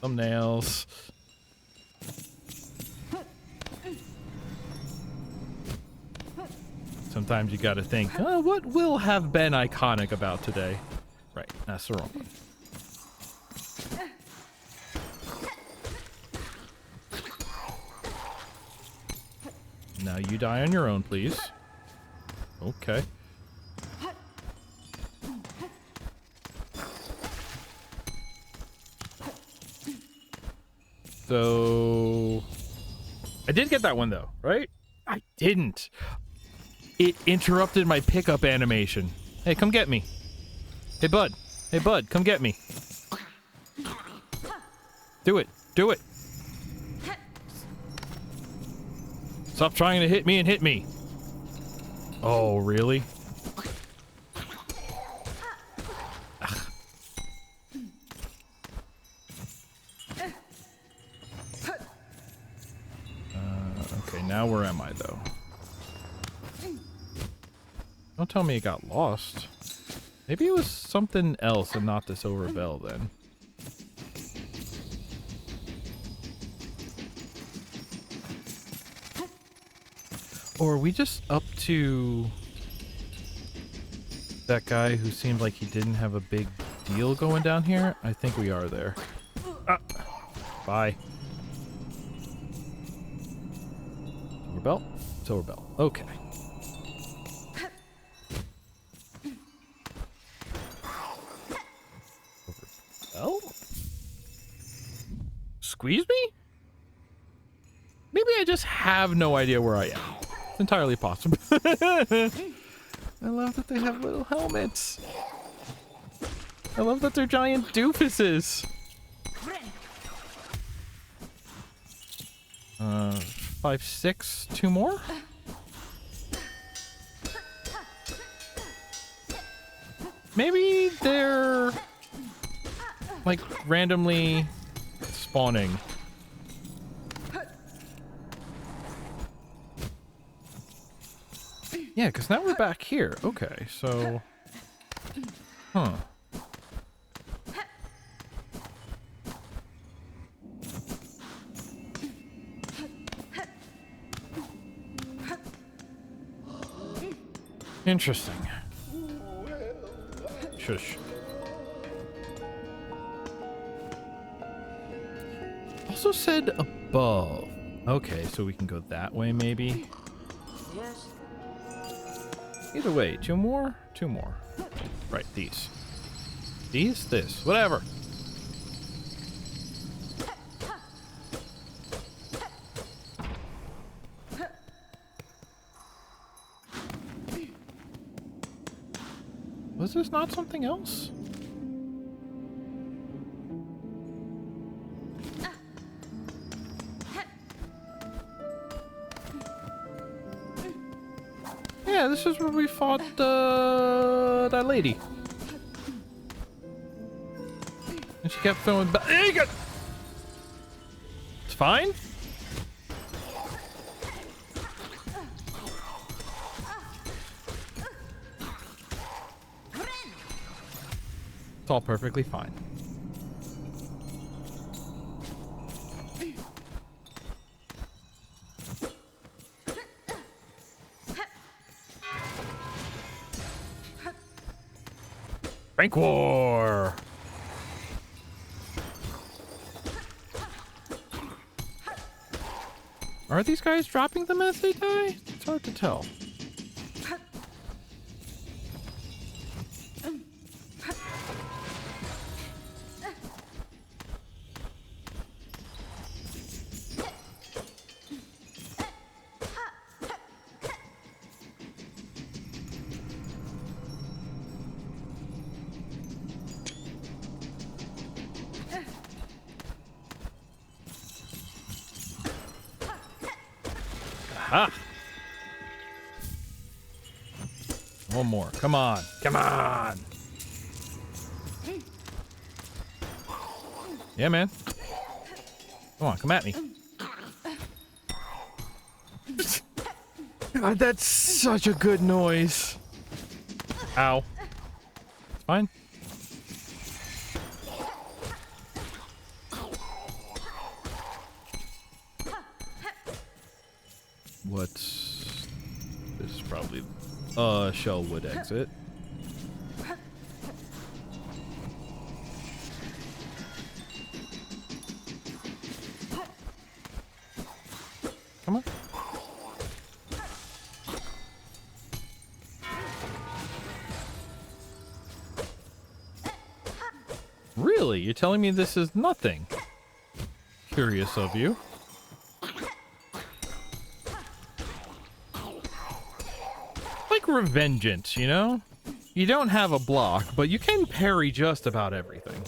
A: Thumbnails. Sometimes you gotta think, oh, what will have been iconic about today? Right, that's the wrong one. Now you die on your own, please. Okay. So I did get that one though, right? I didn't. It interrupted my pickup animation. Hey, come get me. Hey, bud. Hey, bud, come get me. Do it. Do it. Stop trying to hit me and hit me. Oh, really? Okay, now where am I, though? Don't tell me it got lost. Maybe it was something else and not the silver bell, then. Or are we just up to that guy who seemed like he didn't have a big deal going down here? I think we are there. Ah. Bye. Silver bell? Silver bell. Okay. Silver bell? Squeeze me? Maybe I just have no idea where I am. It's entirely possible. I love that they have little helmets. I love that they're giant doofuses. 5, 6, 2 more? Maybe they're like randomly spawning. Yeah, because now we're back here. Okay, so... Huh. Interesting. Shush. Also said above. Okay, so we can go that way, maybe?
C: Yes.
A: Either way, 2 more? 2 more. Right, these. These? This. Whatever. Was this not something else? Yeah, this is where we fought that lady. And she kept throwing back. It's fine. It's all perfectly fine. Rank war! Are these guys dropping them as they die? It's hard to tell. Ah! One more. Come on. Come on. Yeah, man. Come on, come at me. God, that's such a good noise. Ow. It's fine. What's this? Is probably Shellwood exit. Come on. Really? You're telling me this is nothing? Curious of you. Revengeance, you know? You don't have a block, but you can parry just about everything.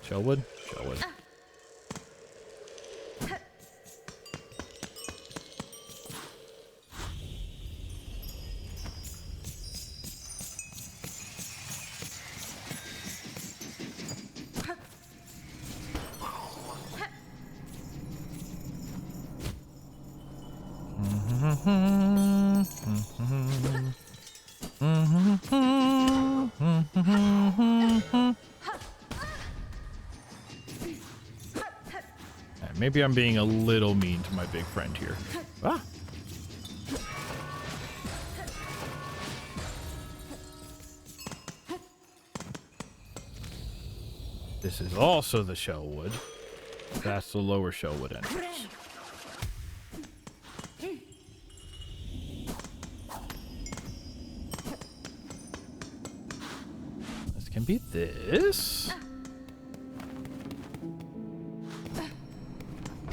A: Shellwood? Shellwood. Maybe I'm being a little mean to my big friend here. Ah. This is also the Shellwood. That's the lower Shellwood entrance. This can be this.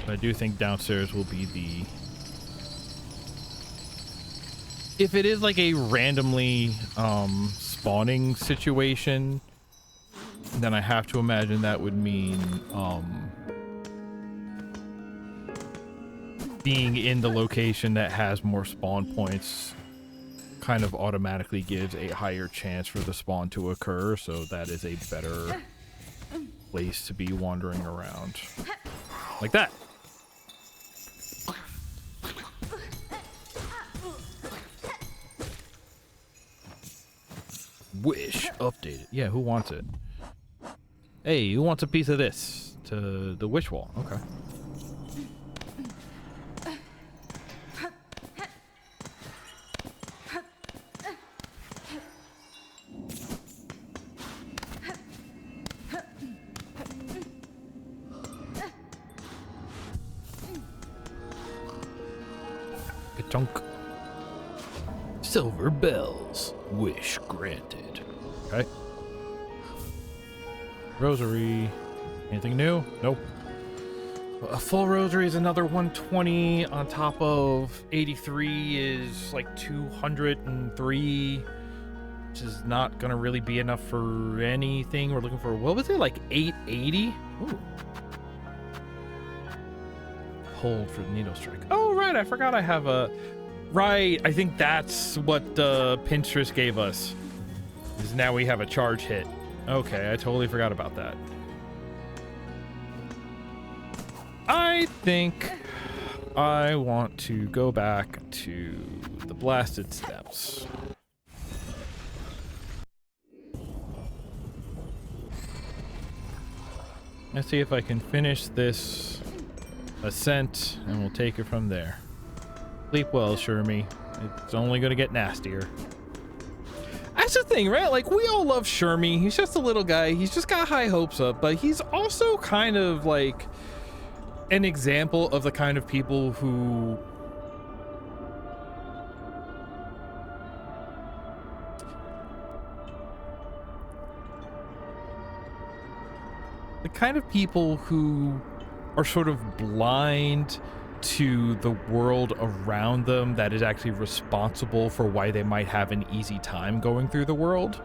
A: I do think downstairs will be the... If it is like a randomly spawning situation, then I have to imagine that would mean being in the location that has more spawn points kind of automatically gives a higher chance for the spawn to occur, so that is a better place to be wandering around. Like that. Wish updated. Yeah, who wants it? Hey, who wants a piece of this? To the wish wall. Okay. Ka-chunk. Silver bells. Wish granted. Okay. Rosary. Anything new? Nope. A full rosary is another 120 on top of 83 is like 203, which is not gonna really be enough for anything. We're looking for, what was it, like 880? Ooh. Hold for the needle strike. Oh right, I forgot I have a... Right, I think that's what Pinterest gave us. Is now we have a charge hit. Okay, I totally forgot about that. I think I want to go back to the blasted steps. Let's see if I can finish this ascent, and we'll take it from there. Sleep well, Shermie. It's only gonna get nastier. That's the thing, right? Like, we all love Shermie. He's just a little guy. He's just got high hopes up, but he's also kind of like an example of the kind of people who are sort of blind to the world around them that is actually responsible for why they might have an easy time going through the world.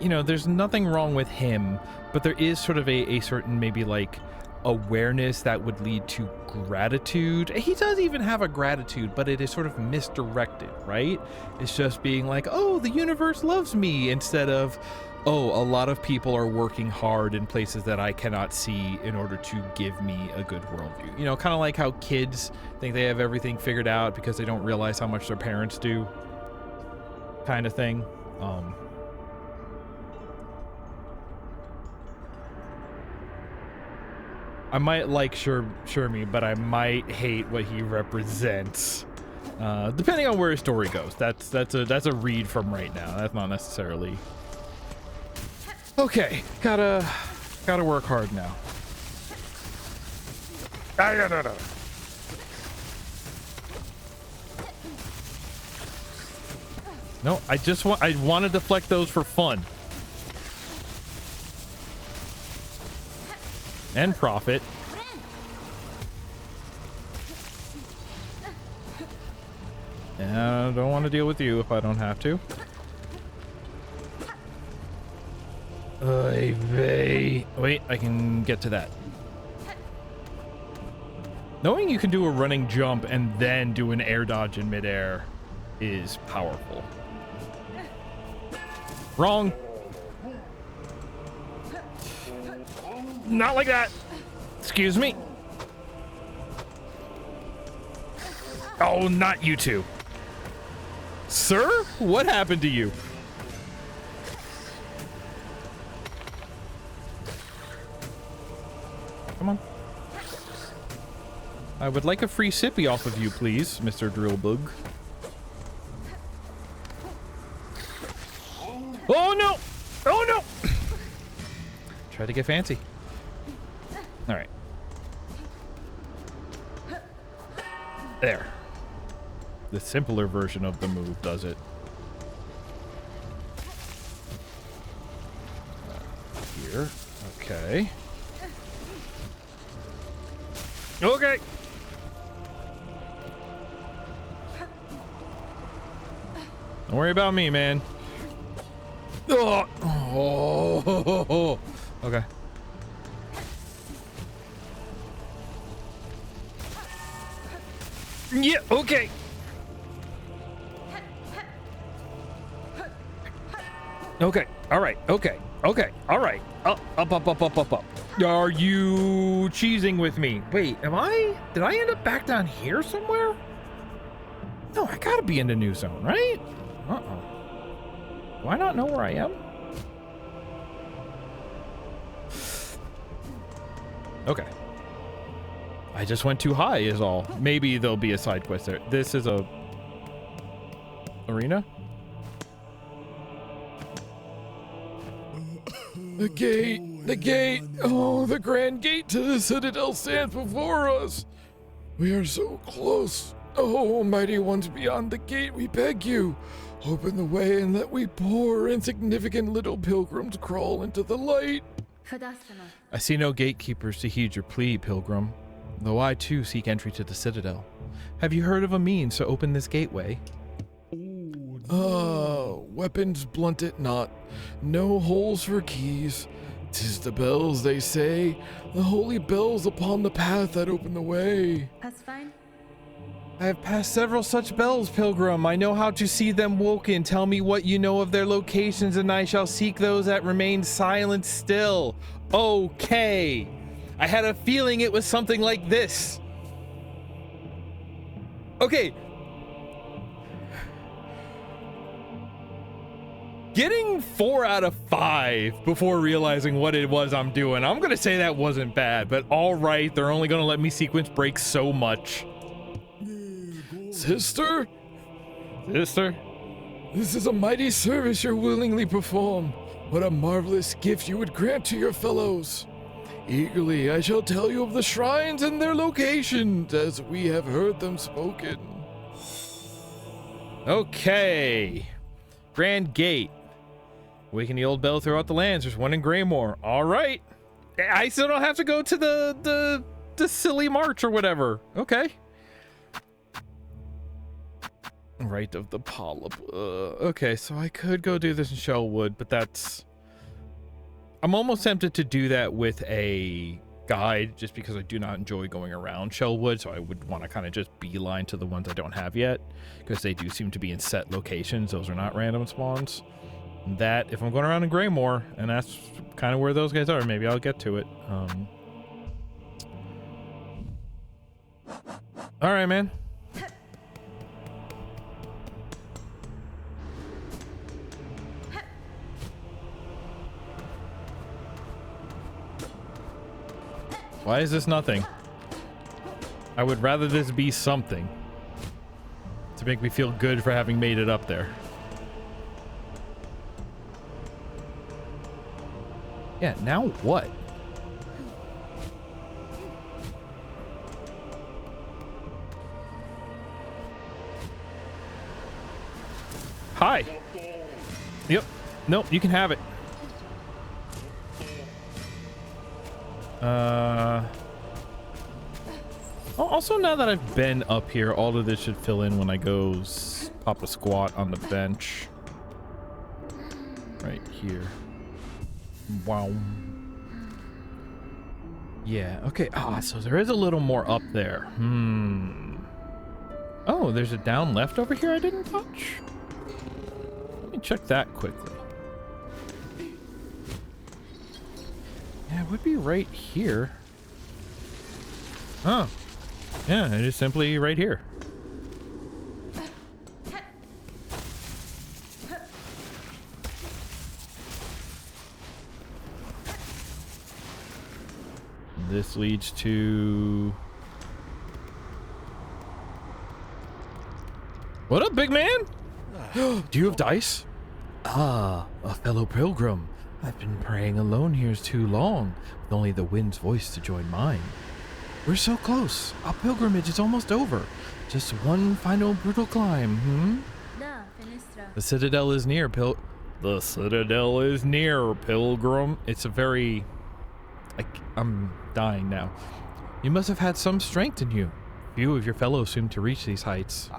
A: You know, there's nothing wrong with him, but there is sort of a certain maybe like awareness that would lead to gratitude. He does even have a gratitude, but it is sort of misdirected, right? It's just being like, oh, the universe loves me, instead of, oh, a lot of people are working hard in places that I cannot see in order to give me a good worldview. You know, kind of like how kids think they have everything figured out because they don't realize how much their parents do, kind of thing. I might like Shermie, but I might hate what he represents. Depending on where his story goes. That's a read from right now. That's not necessarily... Okay, gotta work hard now. No, I want to deflect those for fun. and profit. And I don't want to deal with you if I don't have to. Wait, I can get to that. Knowing you can do a running jump and then do an air dodge in midair is powerful. Wrong. Not like that. Excuse me. Oh, not you two. Sir, what happened to you? Come on. I would like a free sippy off of you, please, Mr. Drillbug. Oh, no! Oh, no! Try to get fancy. All right. There. The simpler version of the move does it. Here. Okay. Okay. Don't worry about me, man. Oh. Okay. Yeah, okay. Okay. All right. Okay. Okay. All right. Up. Are you cheesing with me? Wait, did I end up back down here somewhere? No, I gotta be in the new zone, right? Uh-oh. Do I not know where I am? Okay. I just went too high is all. Maybe there'll be a side quest there. This is a arena? The gate. Oh, the grand gate to the Citadel stands before us. We are so close. Oh, mighty ones beyond the gate, we beg you. Open the way and let we poor insignificant little pilgrims crawl into the light. I see no gatekeepers to heed your plea, pilgrim, though I too seek entry to the Citadel. Have you heard of a means to open this gateway? Weapons blunt it not. No holes for keys. 'Tis the bells, they say, the holy bells upon the path that open the way.
C: That's fine.
A: I have passed several such bells, pilgrim. I know how to see them woken. Tell me what you know of their locations, and I shall seek those that remain silent still. Okay. I had a feeling it was something like this. Okay. Getting 4 out of 5 before realizing what it was I'm doing, I'm gonna say that wasn't bad, but all right, they're only gonna let me sequence break so much. Sister? This is a mighty service you willingly perform. What a marvelous gift you would grant to your fellows. Eagerly, I shall tell you of the shrines and their locations as we have heard them spoken. Okay. Grand Gate. Waking the old bell throughout the lands. There's one in Greymore. All right. I still don't have to go to the silly march or whatever. Okay. Right of the polyp. Okay, so I could go do this in Shellwood, but that's... I'm almost tempted to do that with a guide, just because I do not enjoy going around Shellwood, so I would want to kind of just beeline to the ones I don't have yet, because they do seem to be in set locations. Those are not random spawns. That, if I'm going around in Greymore, and that's kind of where those guys are, maybe I'll get to it. All right, man. Why is this nothing? I would rather this be something to make me feel good for having made it up there. Yeah, now what? Hi. Yep. Nope, you can have it. Also, now that I've been up here, all of this should fill in when I go pop a squat on the bench. Right here. Wow. Yeah, okay. Ah, so there is a little more up there. Oh, there's a down left over here I didn't touch? Let me check that quickly. Yeah, it would be right here. Oh. Yeah, it is simply right here. This leads to... What up, big man? Do you have dice? Ah, a fellow pilgrim. I've been praying alone here too long, with only the wind's voice to join mine. We're so close. Our pilgrimage is almost over. Just one final brutal climb,
C: Da, Finistra.
A: The citadel is near, The citadel is near, pilgrim. It's a very... I'm dying now. You must have had some strength in you. Few of your fellows seem to reach these heights.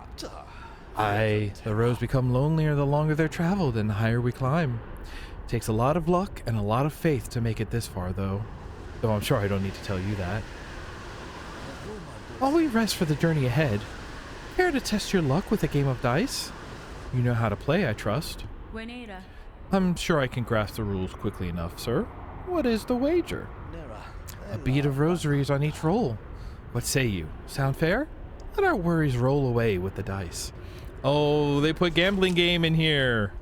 A: Aye, the roads become lonelier the longer they're traveled and the higher we climb. Takes a lot of luck and a lot of faith to make it this far, though. Though I'm sure I don't need to tell you that. While we rest for the journey ahead, care to test your luck with a game of dice? You know how to play, I trust.
C: Buenera.
A: I'm sure I can grasp the rules quickly enough, sir. What is the wager? A bead of rosaries on each roll. What say you? Sound fair? Let our worries roll away with the dice. Oh, they put gambling game in here.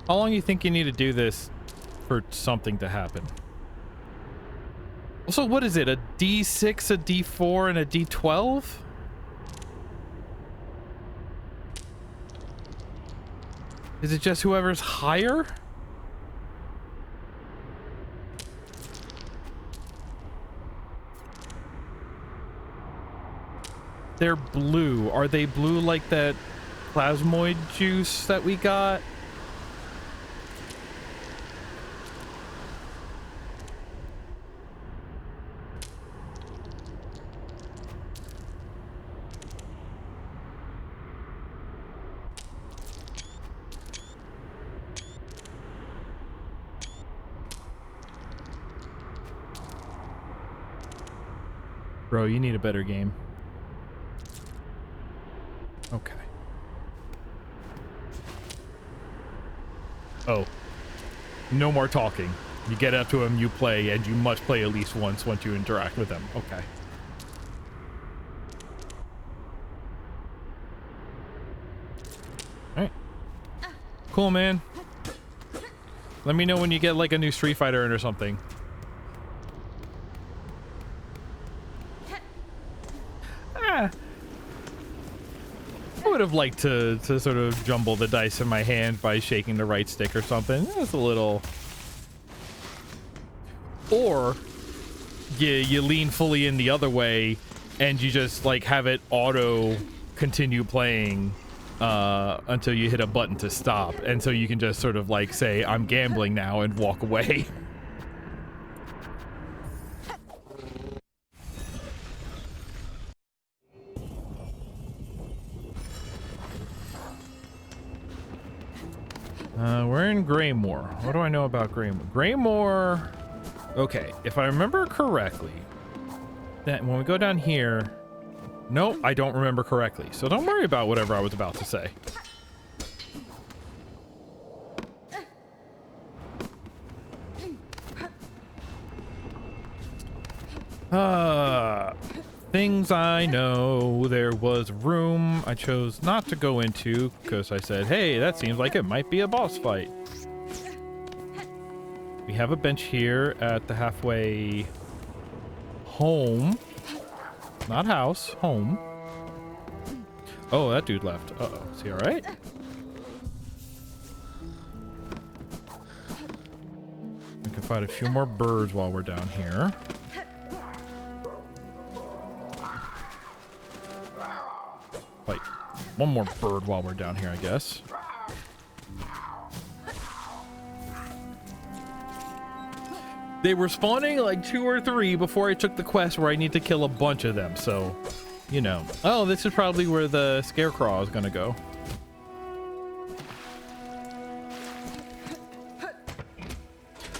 A: How long do you think you need to do this for something to happen? So what is it? A D6, a D4, and a D12? Is it just whoever's higher? They're blue. Are they blue like that plasmoid juice that we got? Bro, you need a better game. Okay. Oh. No more talking. You get up to him, you play, and you must play at least once you interact with them. Okay. Alright. Cool, man. Let me know when you get like a new Street Fighter in or something. I would have liked to sort of jumble the dice in my hand by shaking the right stick or something. That's a little... Or you lean fully in the other way and you just like have it auto continue playing until you hit a button to stop. And so you can just sort of like say, I'm gambling now, and walk away. We're in Greymore. What do I know about Greymore? Greymore... Okay, if I remember correctly, that when we go down here... Nope, I don't remember correctly. So don't worry about whatever I was about to say. Things I know. There was a room I chose not to go into because I said, hey, that seems like it might be a boss fight. We have a bench here at the halfway home. Not house, home. Oh, that dude left. Uh-oh. Is he all right? can find a few more birds while we're down here. Wait, one more bird while we're down here, I guess. They were spawning like 2 or 3 before I took the quest where I need to kill a bunch of them, so, you know. Oh, this is probably where the scarecrow is gonna go.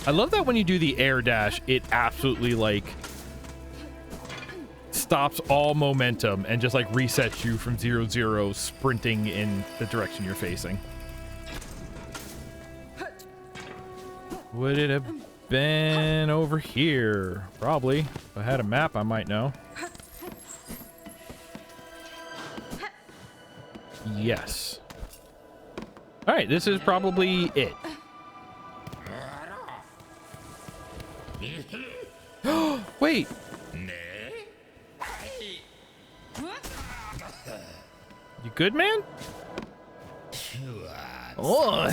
A: I love that when you do the air dash, it absolutely, like, stops all momentum and just, like, resets you from 0-0 sprinting in the direction you're facing. Would it have been over here? Probably. If I had a map, I might know. Yes. All right, this is probably it. Wait. You good, man? Oh,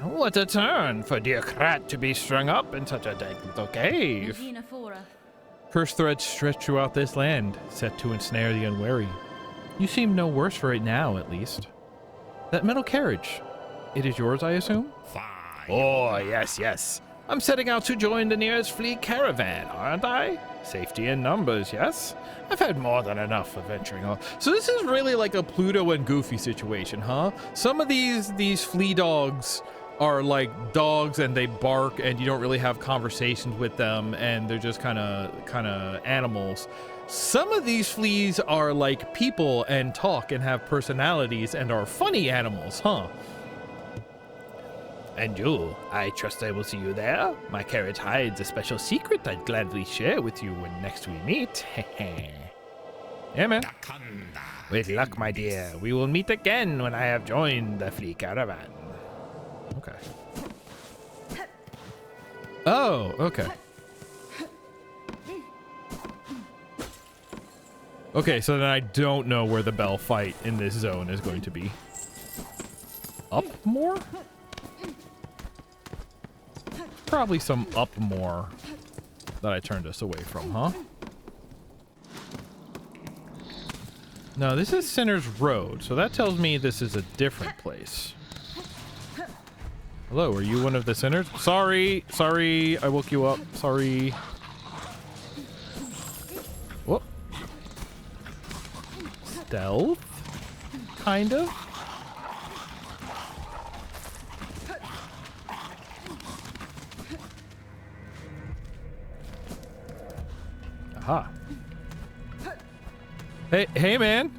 A: what a turn for dear Krat to be strung up in such a dank little cave. Cursed threads stretch throughout this land, set to ensnare the unwary. You seem no worse for it now, at least. That metal carriage, it is yours, I assume?
E: Fine.
A: Oh, yes, yes. I'm setting out to join the nearest fleet caravan, aren't I? Safety in numbers, yes? I've had more than enough of venturing off. So this is really like a Pluto and Goofy situation, huh? Some of these flea dogs are like dogs and they bark and you don't really have conversations with them and they're just kind of animals. Some of these fleas are like people and talk and have personalities and are funny animals, huh? And you, I trust I will see you there. My carriage hides a special secret I'd gladly share with you when next we meet. Yeah, man. With luck, my dear, we will meet again when I have joined the flea caravan. Okay. Oh, okay. Okay, so then I don't know where the bell fight in this zone is going to be. Up more? Probably some up more that I turned us away from, huh? No, this is Sinner's Road, so that tells me this is a different place. Hello, are you one of the sinners? Sorry, I woke you up. Sorry. Whoop. Stealth? Kind of? Aha. Hey, man.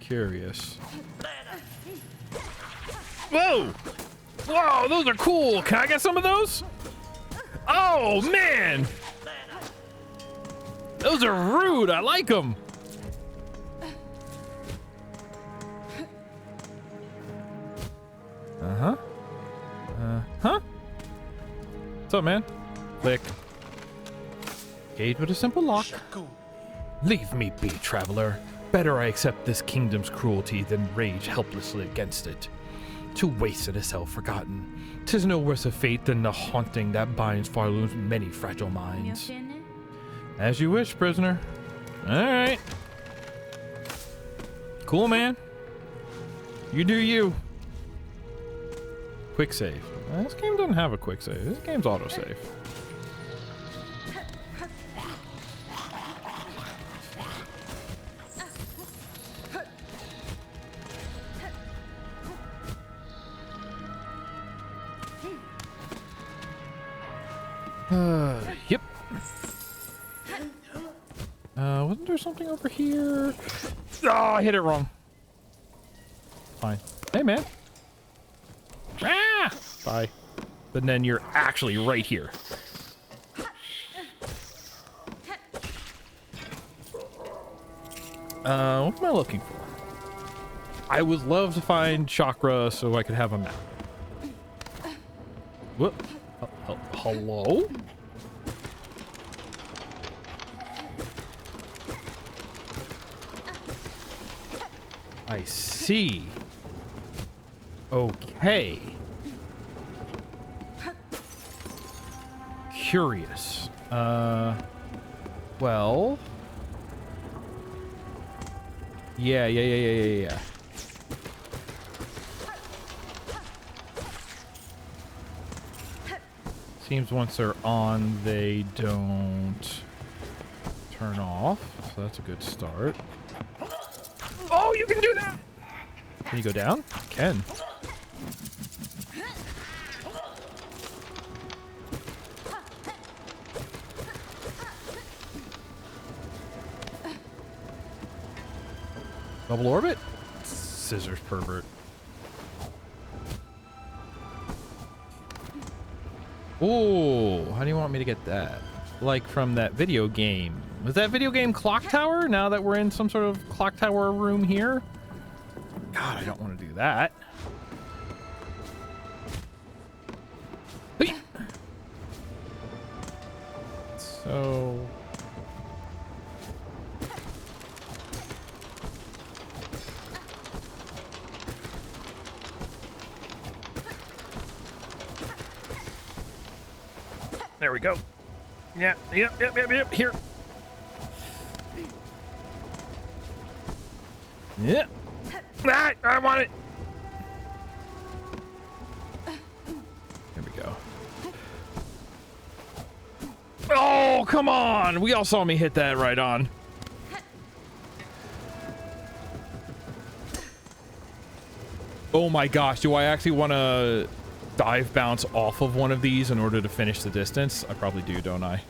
A: Curious. Whoa! Whoa, those are cool. Can I get some of those? Oh, man! Those are rude. I like them. Uh-huh. Huh? What's up, man? Click. Gate with a simple lock. Leave me be, traveler. Better I accept this kingdom's cruelty than rage helplessly against it. Too wasted is self-forgotten. 'Tis no worse a fate than the haunting that binds Farloon's many fragile minds. As you wish, prisoner. Alright. Cool, man. You do you. Quick save. This game doesn't have a quick save. This game's autosave. Yep. Wasn't there something over here? Oh, I hit it wrong. Fine. Hey, man. Ah! Bye. But then you're actually right here. What am I looking for? I would love to find chakra so I could have a map. What? Hello? I see. Okay. curious. Well. Yeah. Seems once they're on, they don't turn off. So that's a good start. Oh, you can do that! Can you go down? Can. Double orbit? Scissors pervert. Oh, how do you want me to get that? Like from that video game. Was that video game Clock Tower? Now that we're in some sort of Clock Tower room here? God, I don't want to do that. Hey. So... There we go. Yeah, yep, here. Yeah. Ah, I want it. There we go. Oh, come on. We all saw me hit that right on. Oh my gosh, do I actually want to dive bounce off of one of these in order to finish the distance? I probably do, don't I?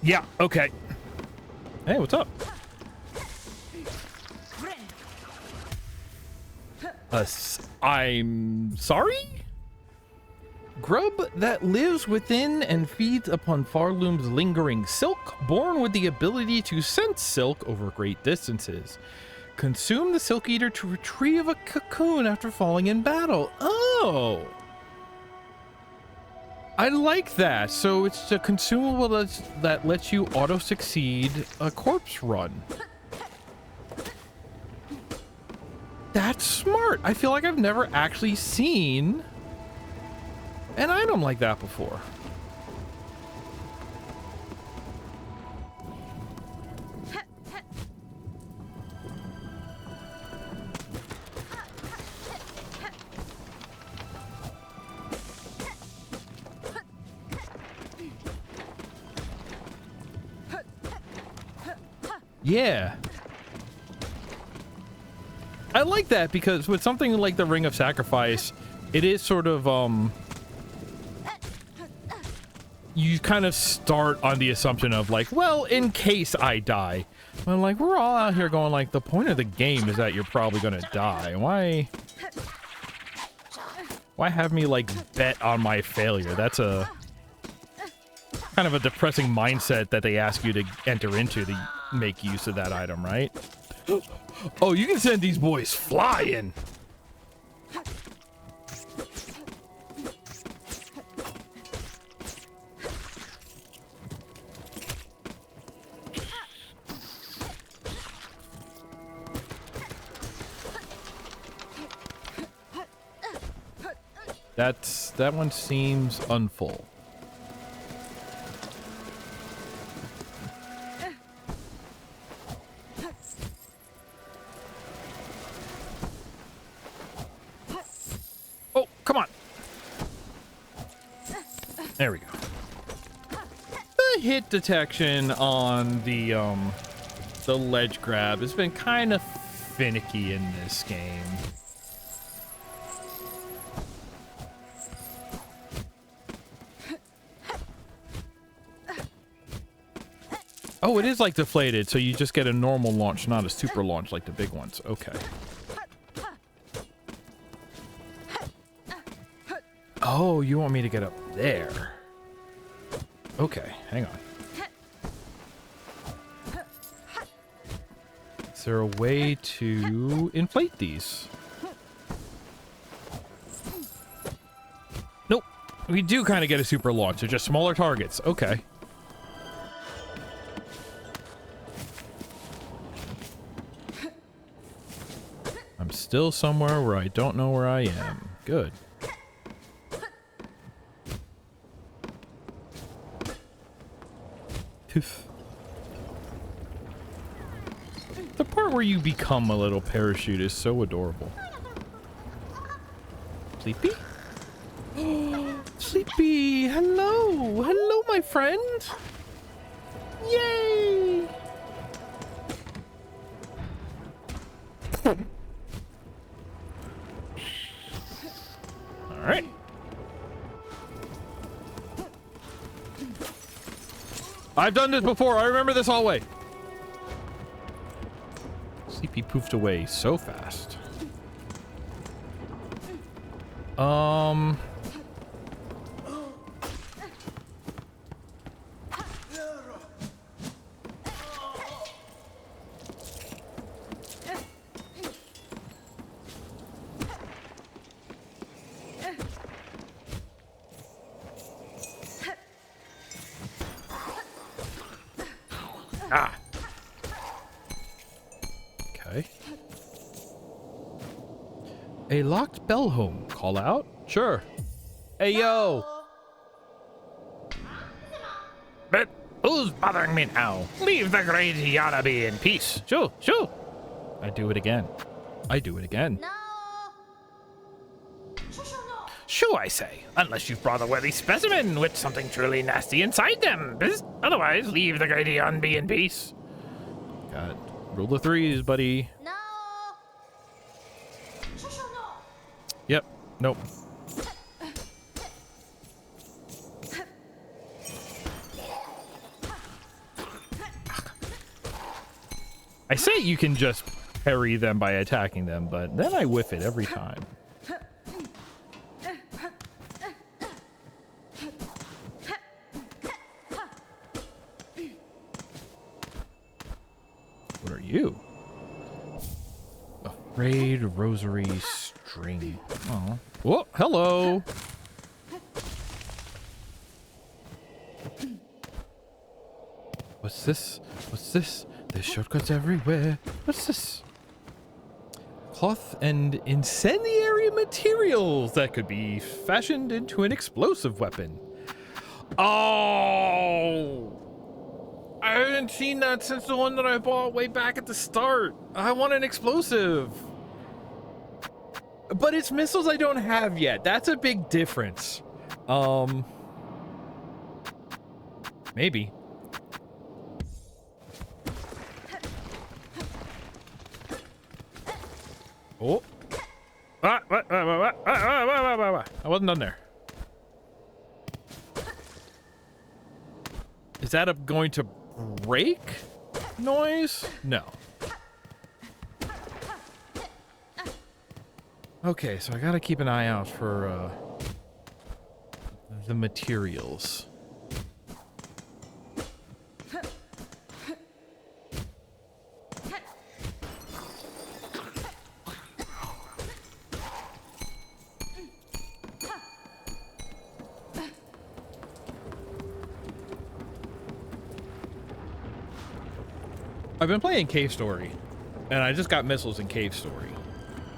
A: Yeah, okay. Hey, what's up? I'm sorry? Grub that lives within and feeds upon Farloom's lingering silk, born with the ability to sense silk over great distances. Consume the silk eater to retrieve a cocoon after falling in battle. Oh! I like that. So it's a consumable that lets you auto-succeed a corpse run. That's smart. I feel like I've never actually seen an item like that before. Yeah. I like that because with something like the Ring of Sacrifice, it is sort of, you kind of start on the assumption of like, well, in case I die. But like, we're all out here going like, the point of the game is that you're probably gonna die. Why have me like bet on my failure? That's a kind of a depressing mindset that they ask you to enter into to make use of that item, right? Oh, you can send these boys flying. That one seems unfull. Oh, come on. There we go. The hit detection on the ledge grab has been kind of finicky in this game. Oh, it is like deflated, so you just get a normal launch, not a super launch like the big ones. Okay. Oh, you want me to get up there? Okay, hang on. Is there a way to inflate these? Nope. We do kind of get a super launch. They're just smaller targets. Okay. I'm still somewhere where I don't know where I am. Good. Poof. The part where you become a little parachute is so adorable. Sleepy? Sleepy! Hello! Hello, my friend! Yay! Alright. I've done this before. I remember this hallway. Sleepy poofed away so fast. Ah. Okay. A locked bell home. Call out? Sure. Hey, yo.
D: But who's bothering me now? Leave the great Yana be in peace. Shoo, shoo.
A: I do it again. I do it again.
C: No.
D: Shoo, I say. Unless you've brought a worthy specimen with something truly nasty inside them. Otherwise, leave the great Yana be in peace.
A: Got rule of threes, buddy.
C: No.
A: Yep. Nope. I say you can just parry them by attacking them, but then I whiff it every time. What are you? Afraid rosary string. Oh. Whoa, hello. What's this? What's this? There's shortcuts everywhere. What's this? Cloth and incendiary materials that could be fashioned into an explosive weapon. Oh! I haven't seen that since the one that I bought way back at the start. I want an explosive. But it's missiles I don't have yet. That's a big difference. Maybe. Oh. What? I wasn't done there. Is that a going to break noise? No. Okay, so I gotta keep an eye out for the materials. I've been playing Cave Story, and I just got missiles in Cave Story,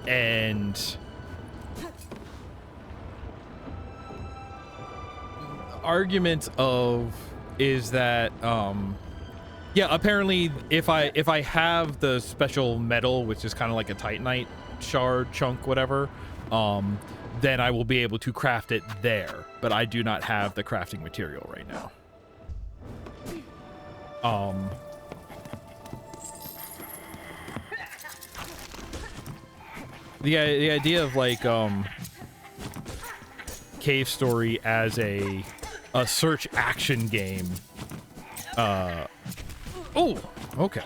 A: and argument of is that yeah, apparently if I have the special metal, which is kind of like a titanite shard chunk, whatever, then I will be able to craft it there, but I do not have the crafting material right now. The idea of like Cave Story as a search action game. Oh, okay.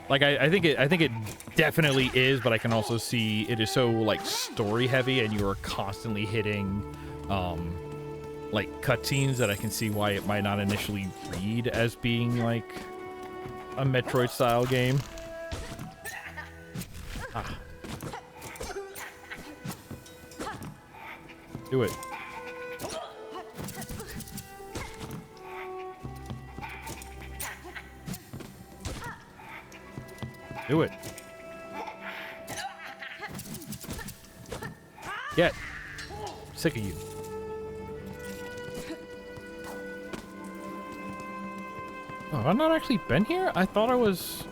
A: Like I think it definitely is, but I can also see it is so like story heavy, and you are constantly hitting like cutscenes that I can see why it might not initially read as being like a Metroid style game. Ah. Do it. Do it. Get. Sick of you. Oh, have I not actually been here? I thought I was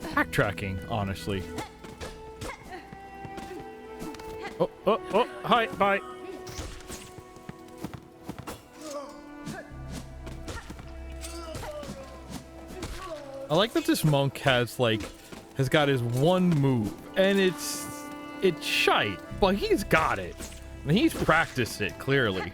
A: backtracking, honestly. Oh, hi, bye. I like that this monk has got his one move, and it's shite, but he's got it. And he's practiced it, clearly.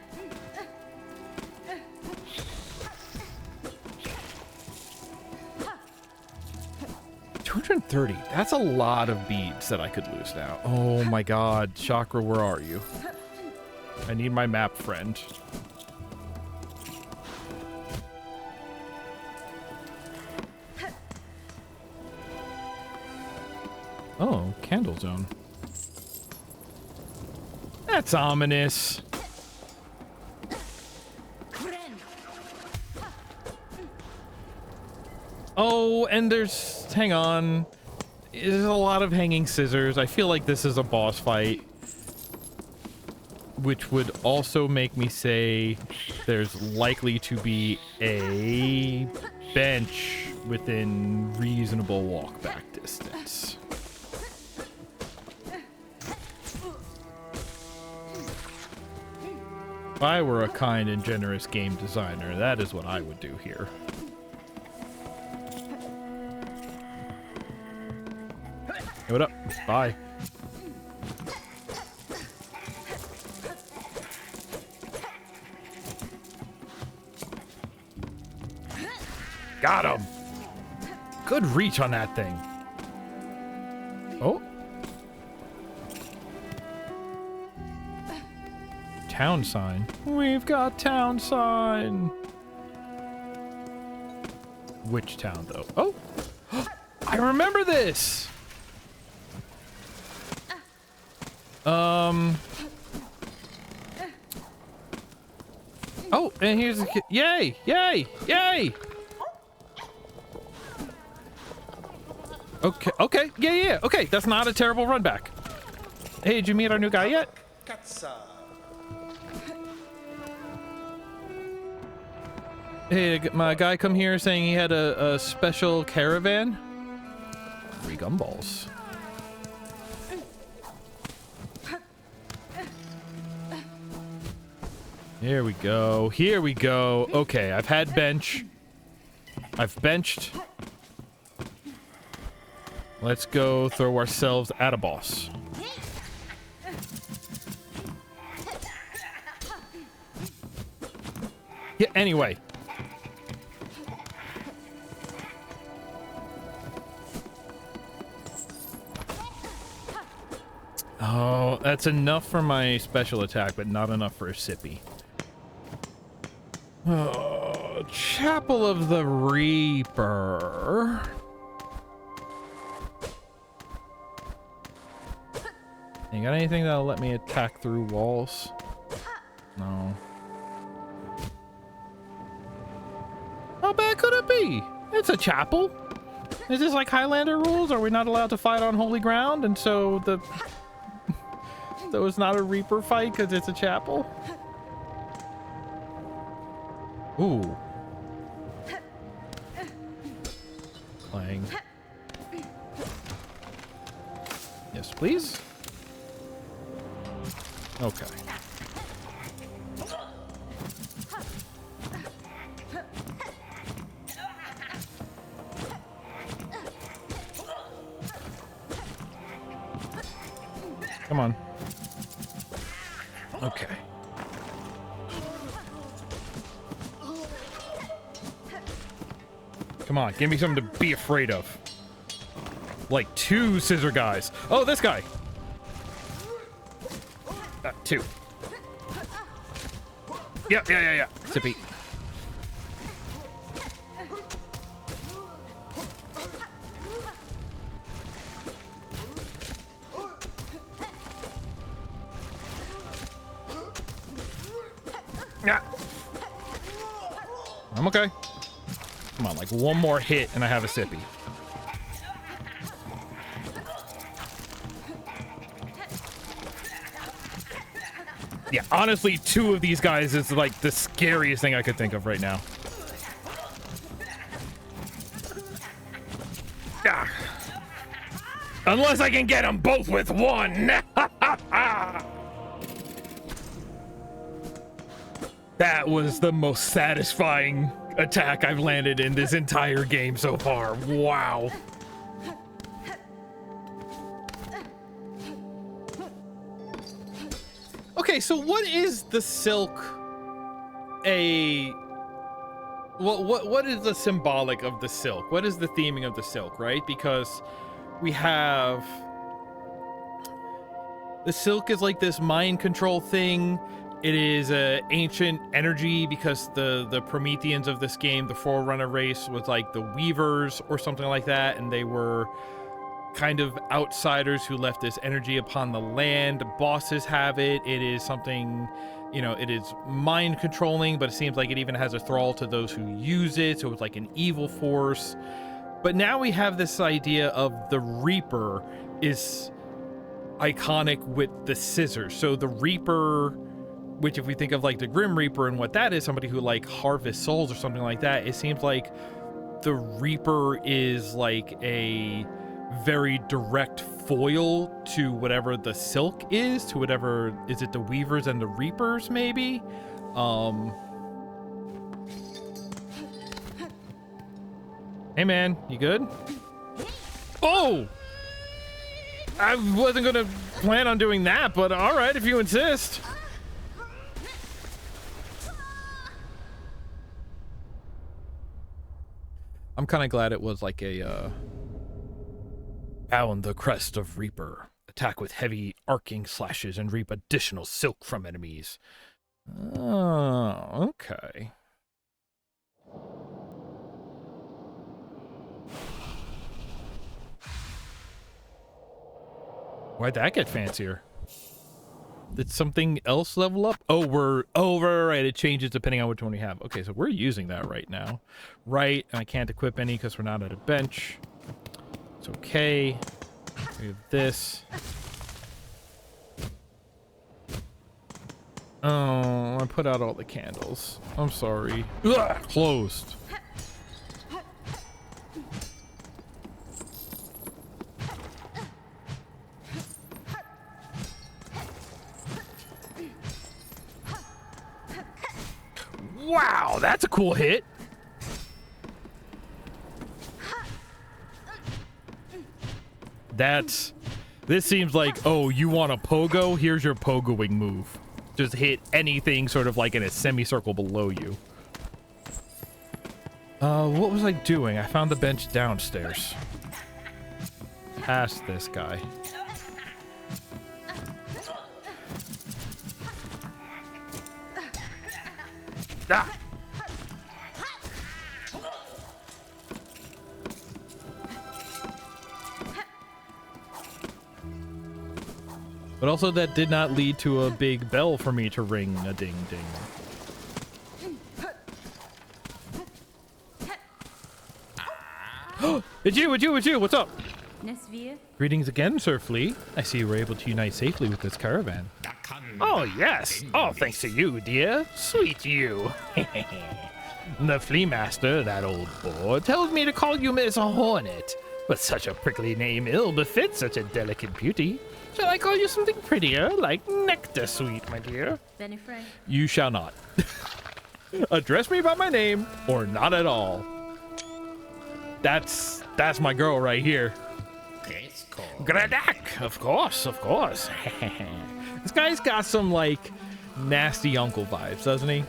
A: $230. That's a lot of beads that I could lose now. Oh my god. Chakra, where are you? I need my map friend. Oh, candle zone. That's ominous. Oh, and there's... hang on. There's a lot of hanging scissors. I feel like this is a boss fight. Which would also make me say there's likely to be a bench within reasonable walkback distance. If I were a kind and generous game designer, that is what I would do here. Hey, what up? Bye. Got him! Good reach on that thing. Oh. Town sign. We've got town sign. Which town, though? Oh! I remember this! Oh, and here's the kid. Yay! Yay! Yay! Okay. Yeah. Okay, that's not a terrible run back. Hey, did you meet our new guy yet? Hey, my guy come here saying he had a special caravan. 3 gumballs. Here we go. Here we go. Okay, I've had bench. I've benched. Let's go throw ourselves at a boss. Yeah, anyway. Oh, that's enough for my special attack, but not enough for a sippy. Oh, Chapel of the Reaper. You got anything that'll let me attack through walls? No. How bad could it be? It's a chapel. Is this like Highlander rules? Are we not allowed to fight on holy ground? And so the... so it's not a Reaper fight because it's a chapel? Ooh. Clang. Yes, please. Okay. Come on. Okay. Come on, give me something to be afraid of. Like 2 scissor guys. Oh, this guy. 2. Yeah. Sippy. Yeah. I'm okay. Come on, like one more hit and I have a sippy. Yeah, honestly, 2 of these guys is like the scariest thing I could think of right now.
D: Unless I can get them both with one. That was the most satisfying attack I've landed in this entire game so far. Wow. Okay, so what is the silk what is the symbolic of the silk? What is the theming of the silk, right? Because we have the silk is like this mind control thing. It is a ancient energy because the Prometheans of this game, the Forerunner race, was like the Weavers or something like that, and they were kind of outsiders who left this energy upon the land. Bosses have it. It is something, you know, it is mind controlling, but it seems like it even has a thrall to those who use it, so it's like an evil force. But now we have this idea of the Reaper is iconic with the scissors. So the Reaper, which if we think of like the Grim Reaper and what that is, somebody who like harvests souls or something like that, it seems like the Reaper is like a very direct foil to whatever the silk is, to whatever, is it the Weavers and the Reapers maybe? Hey man, you good? Oh! I wasn't gonna plan on doing that, but alright if you insist. I'm kind of glad it was like a bound the crest of Reaper. Attack with heavy arcing slashes and reap additional silk from enemies. Oh, okay. Why'd that get fancier? Did something else level up? Oh, right. It changes depending on which one we have. Okay, so we're using that right now. Right, and I can't equip any because we're not at a bench. It's okay. We have this. Oh, I put out all the candles. I'm sorry. Ugh, closed. Wow, that's a cool hit. This seems like, oh, you want a pogo? Here's your pogoing move. Just hit anything sort of like in a semicircle below you. What was I doing? I found the bench downstairs. Past this guy. Ah! But also that did not lead to a big bell for me to ring a ding ding. It's you, what's up? Greetings again, Sir Flea. I see you were able to unite safely with this caravan. Oh, yes. All thanks to you, dear. Sweet you. The Flea Master, that old bore, tells me to call you Miss Hornet. But such a prickly name ill befits such a delicate beauty. Shall I call you something prettier, like Nectar Sweet, my dear? You shall not. Address me by my name, or not at all. That's my girl right here. Gradak, of course. This guy's got some, like, nasty uncle vibes, doesn't he?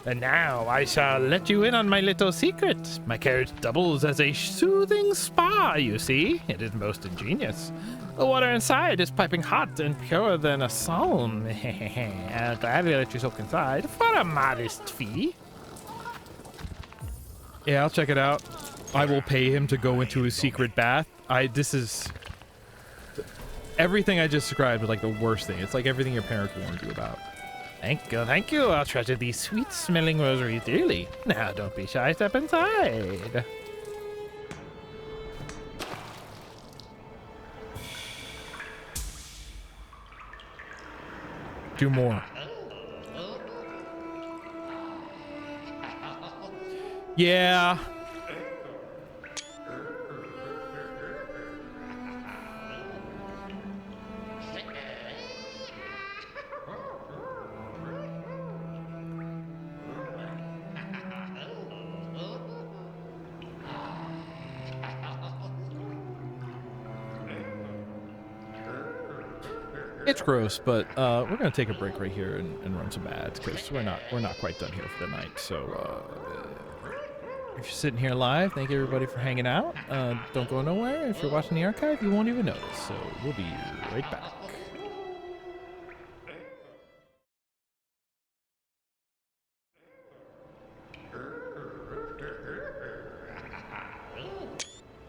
D: And now I shall let you in on my little secret. My carriage doubles as a soothing spa, you see. It is most ingenious. The water inside is piping hot and purer than a psalm. I'll gladly let you soak inside for a modest fee. Yeah, I'll check it out. I will pay him to go into his secret bath. This is... Everything I just described was like the worst thing. It's like everything your parents warned you about. Thank you. I'll treasure these sweet-smelling rosaries dearly. Now, don't be shy. Step inside. Do more. Yeah. It's gross, but we're gonna take a break right here and run some ads because we're not quite done here for the night. So if you're sitting here live, thank you everybody for hanging out. Don't go nowhere. If you're watching the archive, you won't even notice. So we'll be right back.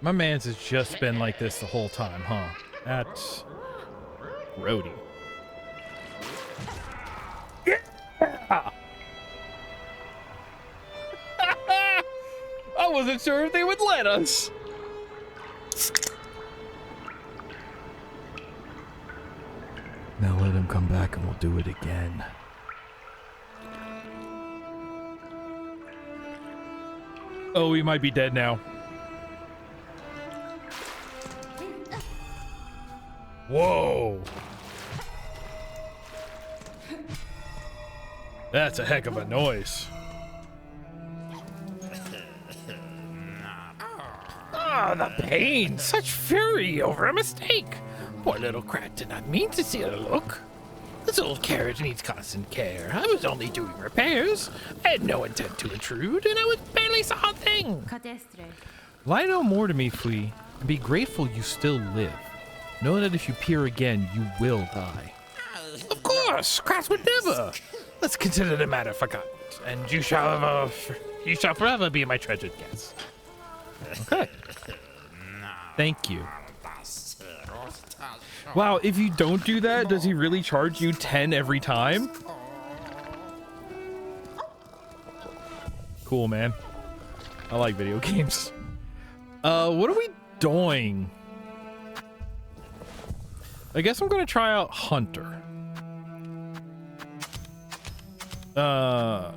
D: My man's has just been like this the whole time, huh? That's roadie. Yeah! I wasn't sure if they would let us. Now let him come back and we'll do it again. Oh, he might be dead now. Whoa. That's a heck of a noise. Ah, the pain! Such fury over a mistake! Poor little Krat did not mean to see her look. This old carriage needs constant care. I was only doing repairs. I had no intent to intrude, and I was barely saw a thing. Lie no more to me, Flea, and be grateful you still live. Know that if you peer again, you will die. Of course! Krat would never! Let's consider the matter forgotten, and you shall forever be my treasured guest. Okay. Thank you. Wow, if you don't do that, does he really charge you 10 every time? Cool, man. I like video games. What are we doing? I guess I'm gonna try out Hunter. Oh.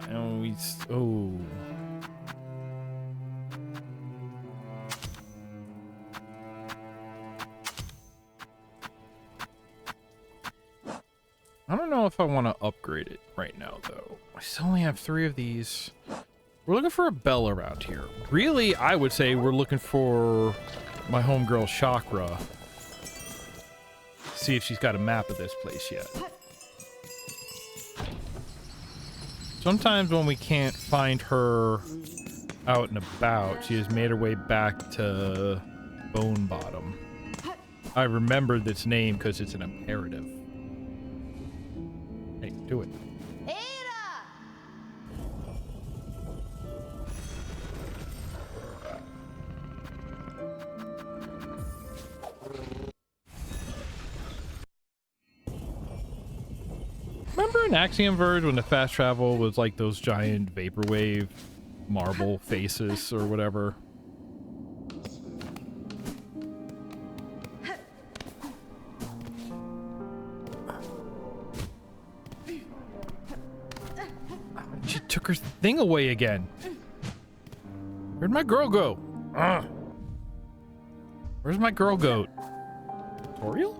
D: I don't know if I want to upgrade it right now, though. I still only have 3 of these. We're looking for a bell around here. Really, I would say we're looking for my homegirl Chakra. See if she's got a map of this place yet. Sometimes when we can't find her out and about, she has made her way back to Bone Bottom. I remembered this name because it's an imperative. Hey, do it. Remember in Axiom Verge when the fast travel was like those giant vaporwave marble faces or whatever? She took her thing away again. Where'd my girl go? Where's my girl goat? Toriel?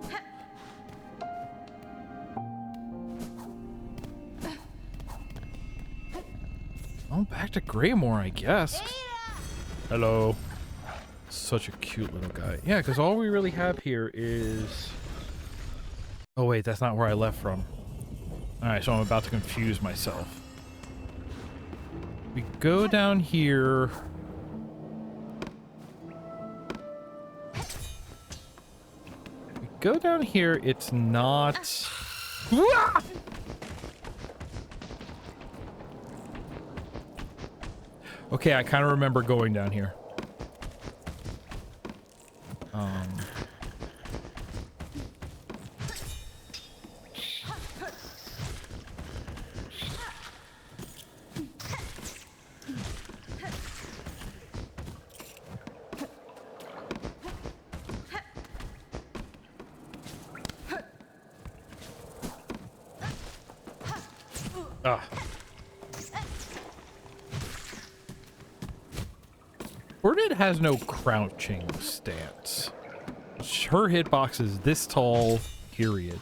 D: Oh, back to Greymore, I guess. Hello. Such a cute little guy. Yeah, because all we really have here is... Oh, wait, that's not where I left from. Alright, so I'm about to confuse myself. We go down here... We go down here, it's not... Okay, I kind of remember going down here. Hornet has no crouching stance. Her hitbox is this tall, period.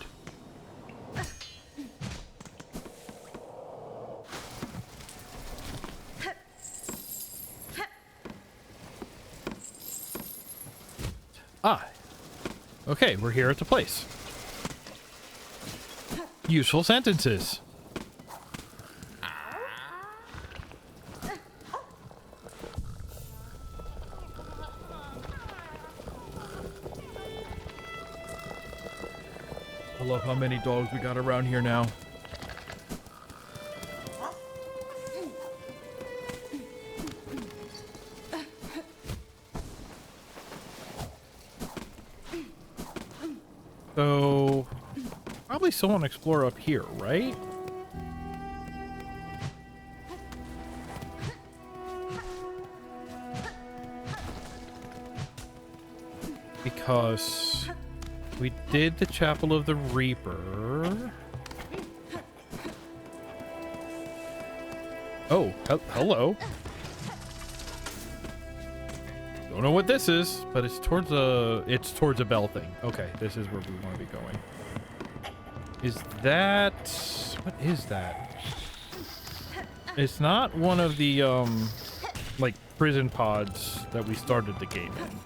D: Ah. Okay, we're here at the place. Useful sentences. I love how many dogs we got around here now. So, probably someone explore up here, right? Because we did the Chapel of the Reaper. Oh, hello. Don't know what this is, but it's towards a bell thing. Okay, this is where we want to be going. Is that... what is that? It's not one of the, like, prison pods that we started the game in.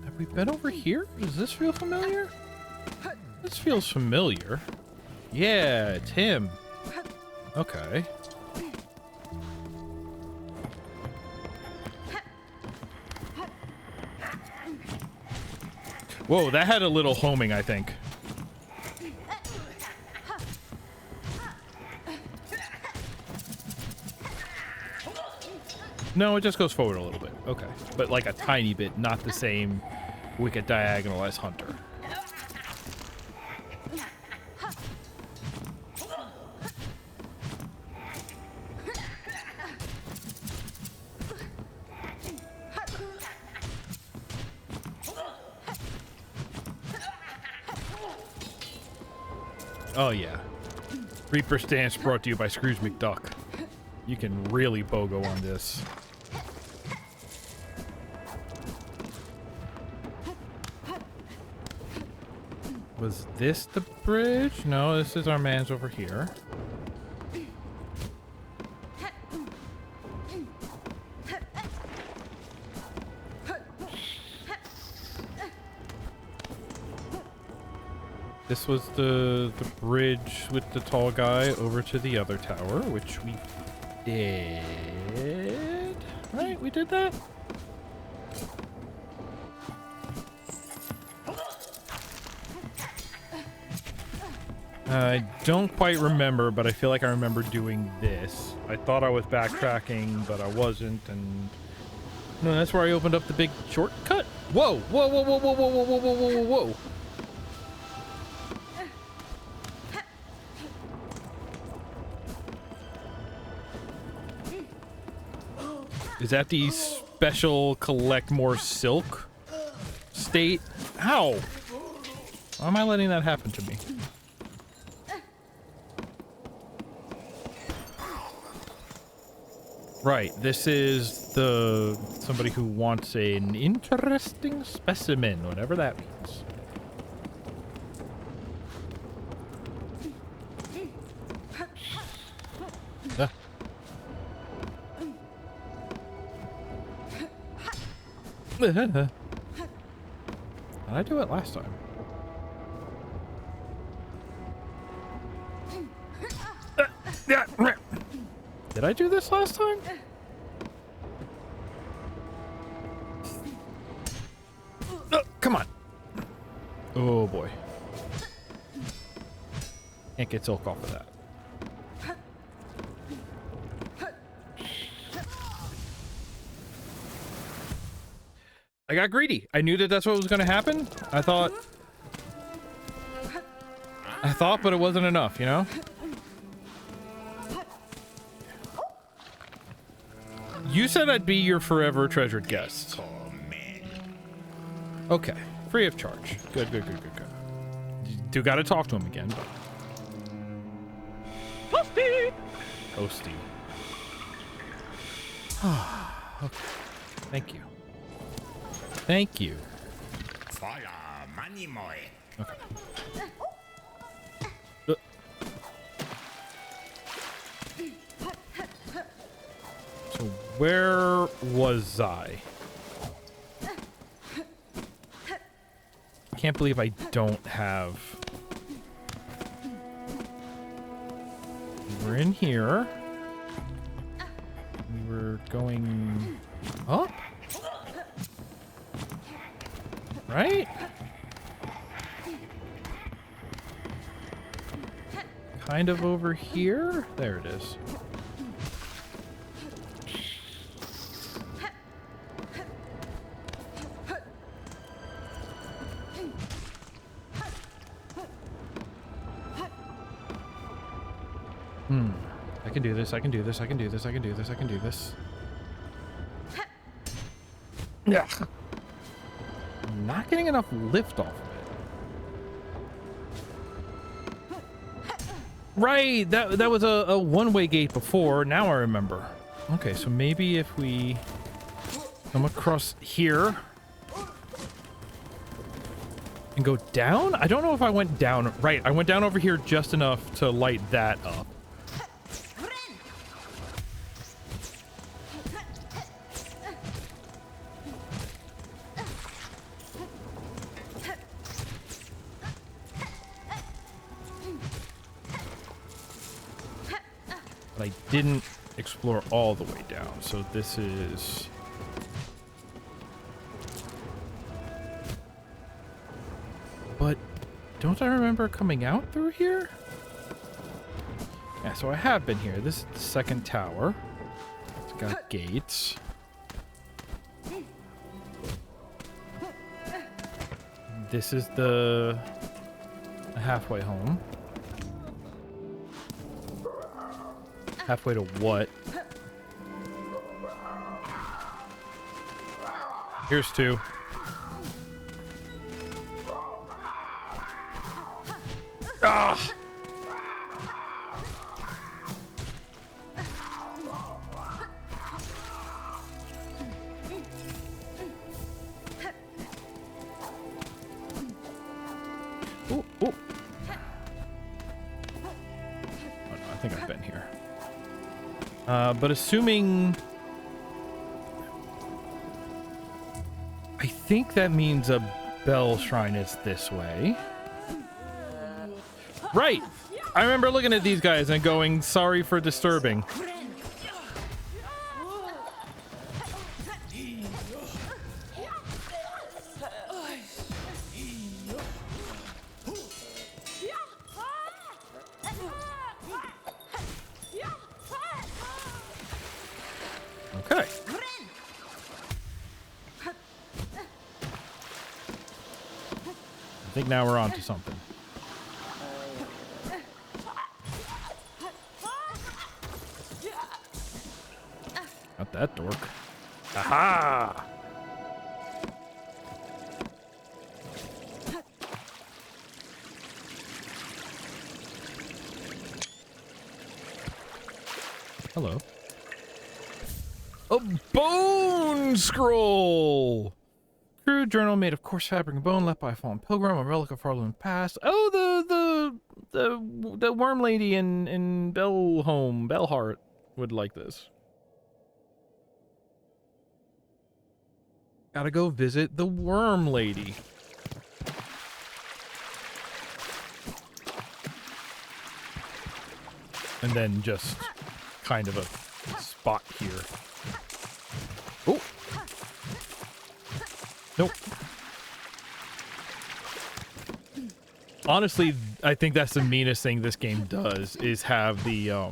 D: Have we been over here? Does this feel familiar? This feels familiar. Yeah, it's him. Okay. Whoa, that had a little homing, I think. No, it just goes forward a little bit. Okay. But like a tiny bit, not the same wicked diagonal as Hunter. Oh yeah. Reaper stance brought to you by Scrooge McDuck. You can really BOGO on this. Was this the bridge? No, this is our man's over here. This was the bridge with the tall guy over to the other tower, which we did. Right? We did that? I don't quite remember, but I feel like I remember doing this. I thought I was backtracking, but I wasn't, and... No, that's where I opened up the big shortcut? Whoa! Whoa, whoa, whoa, whoa, whoa, whoa, whoa, whoa, whoa, whoa! Is that the special collect more silk state? Ow! Why am I letting that happen to me? Right, this is the somebody who wants an interesting specimen, whatever that means. Did I do it last time? Did I do this last time? Come on. Oh boy. Can't get silk off of that. I got greedy. I knew that that's what was going to happen. I thought, but it wasn't enough, you know? You said I'd be your forever treasured guest. Okay. Free of charge. Good, good, good, good, good. You do got to talk to him again, but... Toasty! Toasty. Okay. Thank you. Thank you. Okay. Where was I? Can't believe I don't have... We're in here. We were going up? Right? Kind of over here? There it is. I can do this, I can do this, I can do this, I can do this, I can do this. Yeah. I'm not getting enough lift off of it. Right, that was a one-way gate before. Now I remember. Okay, so maybe if we come across here and go down? I don't know if I went down. Right, I went down over here just enough to light that up. But I didn't explore all the way down, so this is... But don't I remember coming out through here? Yeah, so I have been here. This is the second tower. It's got gates. This is the halfway home. Halfway to what? Here's two. Ah! Ooh, ooh. Oh, no, I think I've been here. But assuming... I think that means a bell shrine is this way. Right! I remember looking at these guys and going, sorry for disturbing. Okay. I think now we're on to something. Not that dork. Aha! Hello. A bone scroll! Crude journal made of coarse fabric and bone left by a fallen pilgrim, a relic of Farloon past. Oh, the worm lady in Bellheart would like this. Gotta go visit the worm lady. And then just kind of a spot here. Oh. Nope. Honestly, I think that's the meanest thing this game does, is have the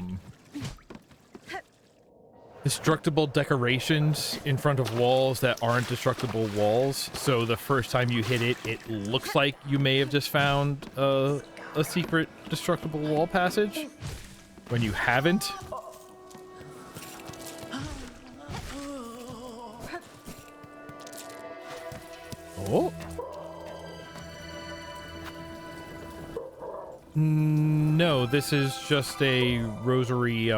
D: destructible decorations in front of walls that aren't destructible walls. So the first time you hit it, it looks like you may have just found a secret destructible wall passage when you haven't. Oh. No, this is just a rosary,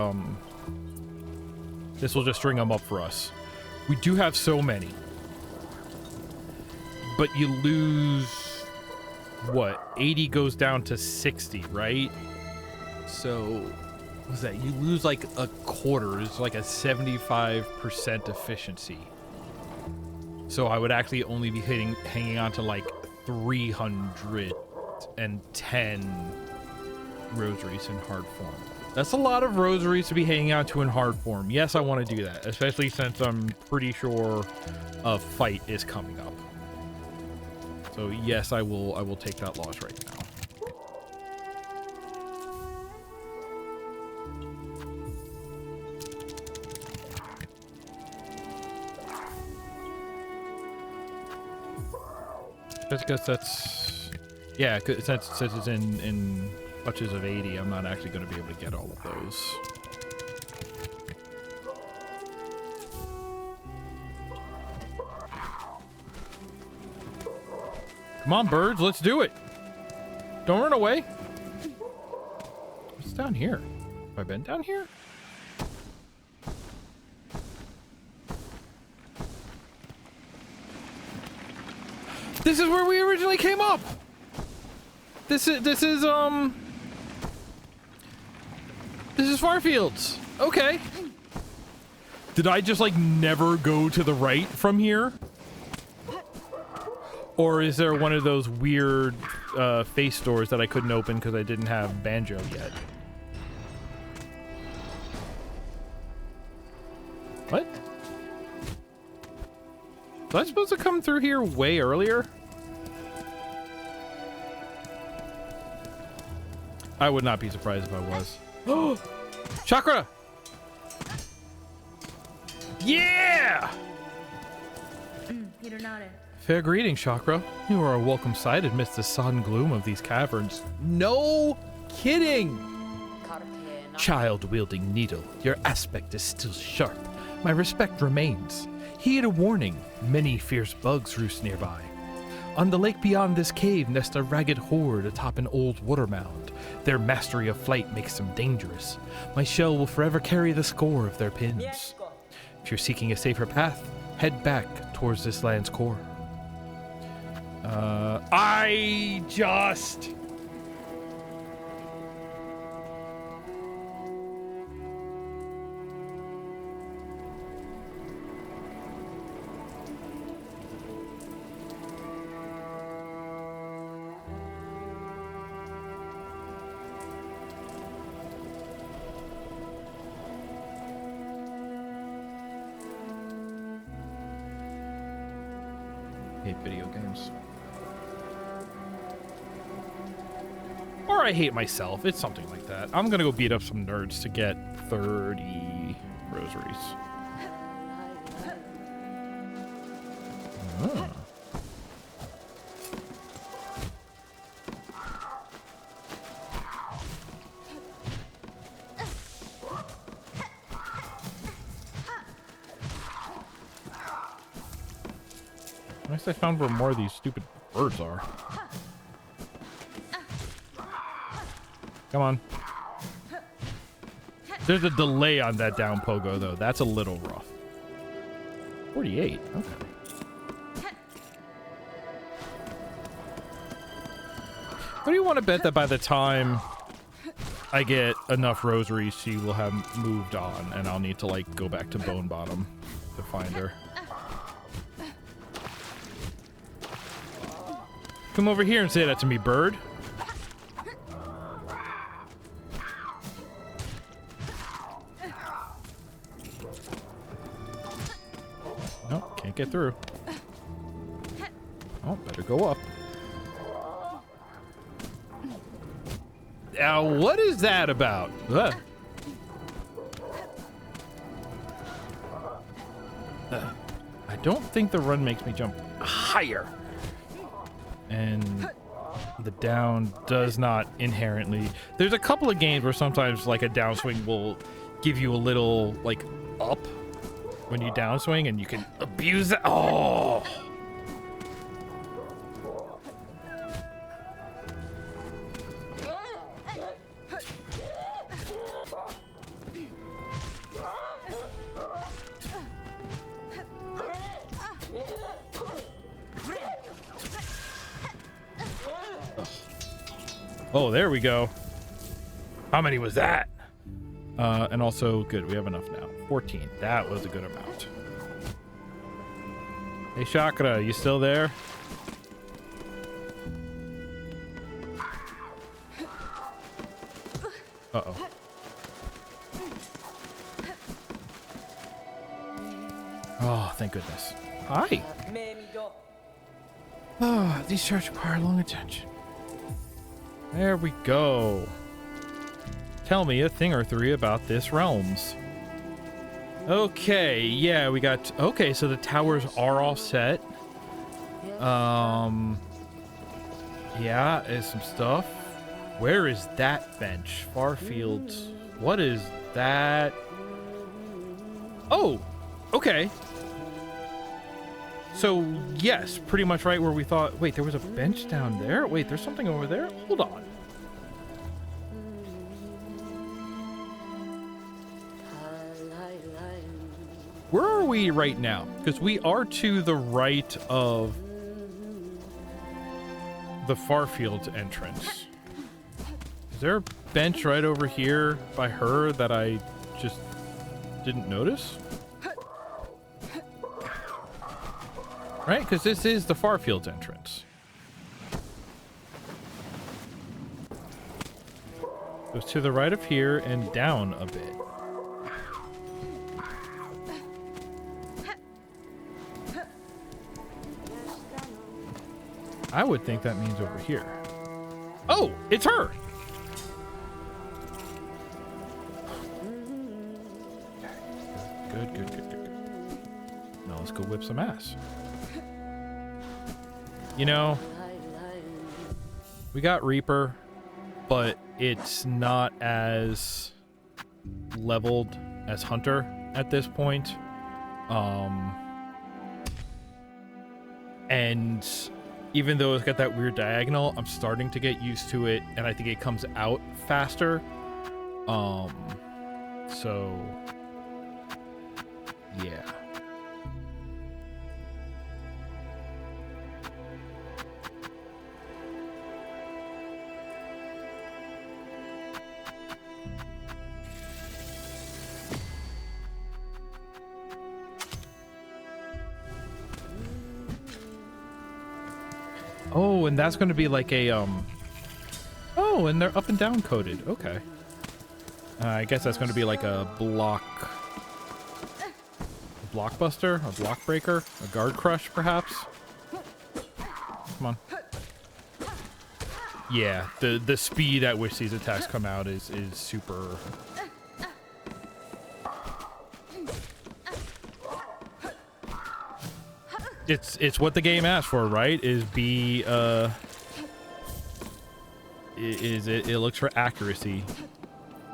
D: this will just string them up for us. We do have so many. But you lose, what, 80 goes down to 60, right?
A: So
D: what's that? You lose like a quarter. It's like a 75% efficiency. So I would actually only be hanging on to like 310 rosaries in hard form. That's a lot of rosaries to be hanging on to in hard form. Yes, I want to do that, especially since I'm pretty sure a fight is coming up. So yes, I will take that loss right now. Just because that's, yeah, since it's in touches of 80, I'm not actually going to be able to get all of those. Come on, birds, let's do it. Don't run away. What's down here? Have I been down here? This is where we originally came up. This is Farfields. Okay. Did I just like never go to the right from here? Or is there one of those weird face doors that I couldn't open because I didn't have Banjo yet? What? Was I supposed to come through here way earlier? I would not be surprised if I was. Oh! Chakra! Yeah!
C: Peter nodded.
D: Fair greeting, Chakra. You are a welcome sight amidst the sodden gloom of these caverns. No kidding! Child-wielding needle, your aspect is still sharp. My respect remains. Heed a warning, many fierce bugs roost nearby. On the lake beyond this cave nest a ragged horde atop an old water mound. Their mastery of flight makes them dangerous. My shell will forever carry the score of their pins. If you're seeking a safer path, head back towards this land's core. I just... hate video games. Or I hate myself. It's something like that. I'm gonna go beat up some nerds to get 30 rosaries. Oh. At least I found where more of these stupid birds are. Come on. There's a delay on that down pogo, though. That's a little rough. 48. Okay. What do you want to bet that by the time I get enough rosaries, she will have moved on, and I'll need to, like, go back to Bone Bottom to find her? Come over here and say that to me, bird. Nope, can't get through. Oh, better go up. Now, what is that about? I don't think the run makes me jump higher. And the down does not inherently... There's a couple of games where sometimes, like, a downswing will give you a little, like, up when you downswing, and you can abuse that. Oh! Oh, there we go. How many was that? And also, good, we have enough now. 14. That was a good amount. Hey, Chakra, you still there? Uh-oh. Oh, thank goodness. Hi. Oh, these charts require long attention. There we go. Tell me a thing or three about this realms. Okay, yeah, we got... Okay, so the towers are all set. Yeah, there's some stuff. Where is that bench? Farfield. What is that? Oh, okay. So, yes, pretty much right where we thought... Wait, there was a bench down there? Wait, there's something over there? Hold on. Where are we right now? Because we are to the right of the Farfield entrance. Is there a bench right over here by her that I just didn't notice? Right, because this is the Farfield's entrance. Goes to the right of here and down a bit. I would think that means over here. Oh, it's her! Good, good, good, good, good. Now let's go whip some ass. You know, we got Reaper, but it's not as leveled as Hunter at this point. And even though it's got that weird diagonal, I'm starting to get used to it, and I think it comes out faster. So yeah. Oh, and that's going to be like a, oh, and they're up and down coded. Okay. I guess that's going to be like a blockbuster, a block breaker, a guard crush, perhaps. Come on. Yeah, the speed at which these attacks come out is super... It's what the game asked for, right? It looks for accuracy.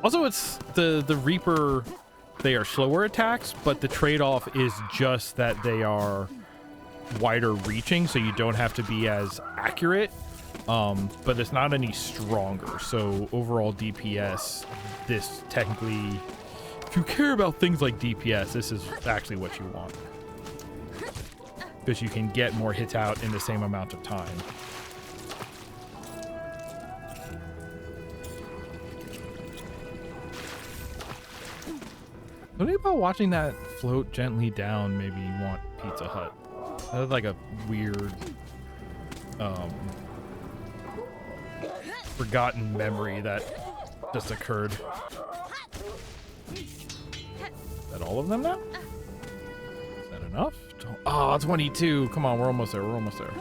D: Also, it's the Reaper, they are slower attacks, but the trade-off is just that they are wider reaching, so you don't have to be as accurate. But it's not any stronger, so overall DPS, this technically, if you care about things like DPS, this is actually what you want. Because you can get more hits out in the same amount of time. Something about watching that float gently down maybe you want Pizza Hut. That's like a weird, forgotten memory that just occurred. Is that all of them now? Is that enough? Oh, 22. Come on, we're almost there. We're almost there.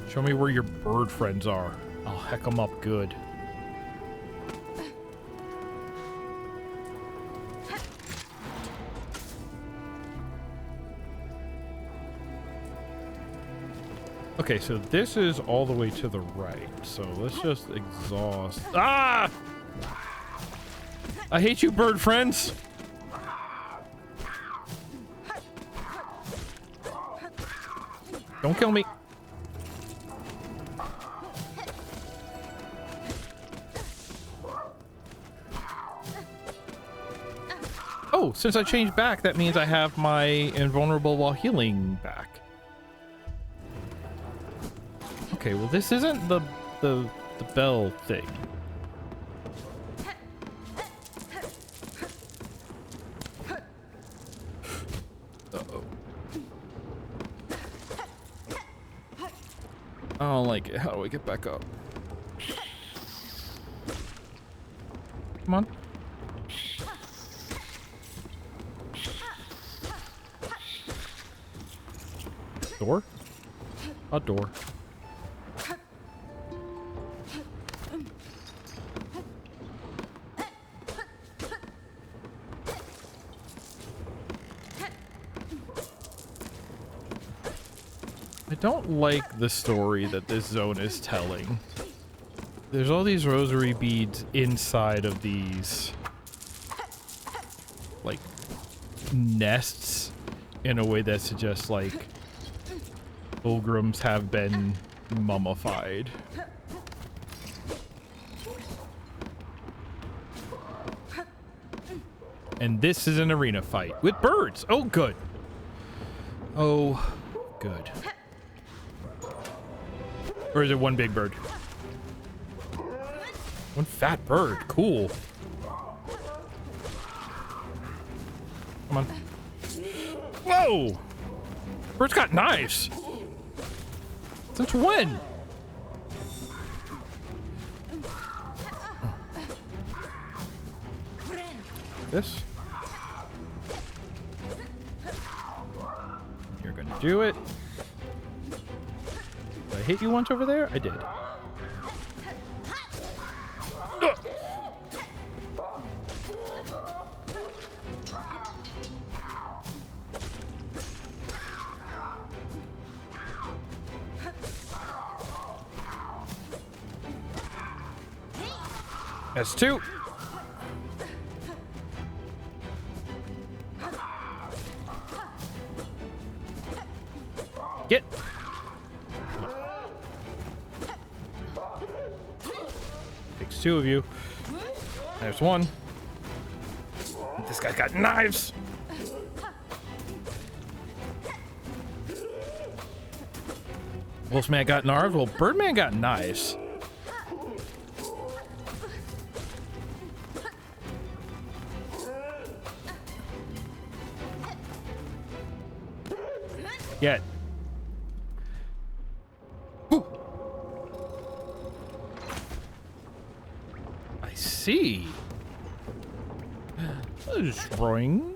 D: Show me where your bird friends are. I'll heck them up good. Okay, so this is all the way to the right. So let's just exhaust. Ah! I hate you, bird friends. Don't kill me. Oh, since I changed back, that means I have my invulnerable while healing back. Okay, well this isn't the bell thing. I don't like it. How do I get back up? Come on. Door? A door. I don't like the story that this zone is telling. There's all these rosary beads inside of these, like, nests in a way that suggests, like, pilgrims have been mummified. And this is an arena fight with birds. Oh, good. Oh, good. Or is it one big bird? One fat bird. Cool. Come on. Whoa! Bird's got knives. Since when? This? You're gonna do it. Did I hit you once over there? I did. That's two. Get. Takes two of you. There's one. This guy's got knives. Wolfman got knives. Well, Birdman got knives. Get. Ooh. I see. Spring.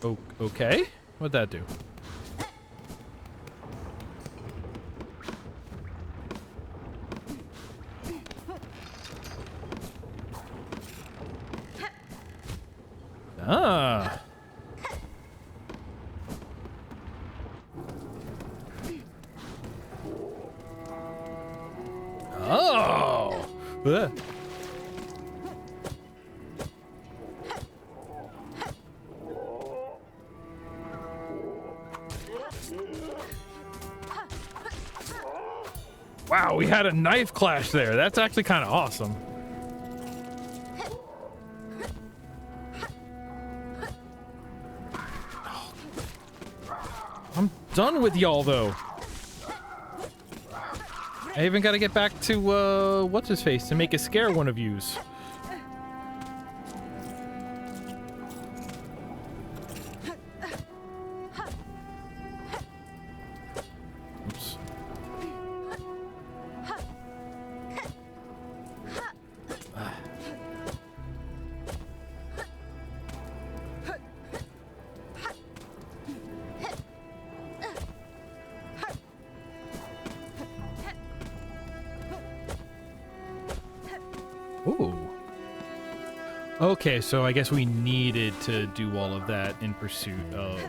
D: Oh, okay. What'd that do? Ah. Oh. Ugh. Wow, we had a knife clash there. That's actually kind of awesome. I'm done with y'all, though. I even got to get back to, what's-his-face to make a scare one of yous. Oops. Ooh. Okay, so I guess we needed to do all of that in pursuit of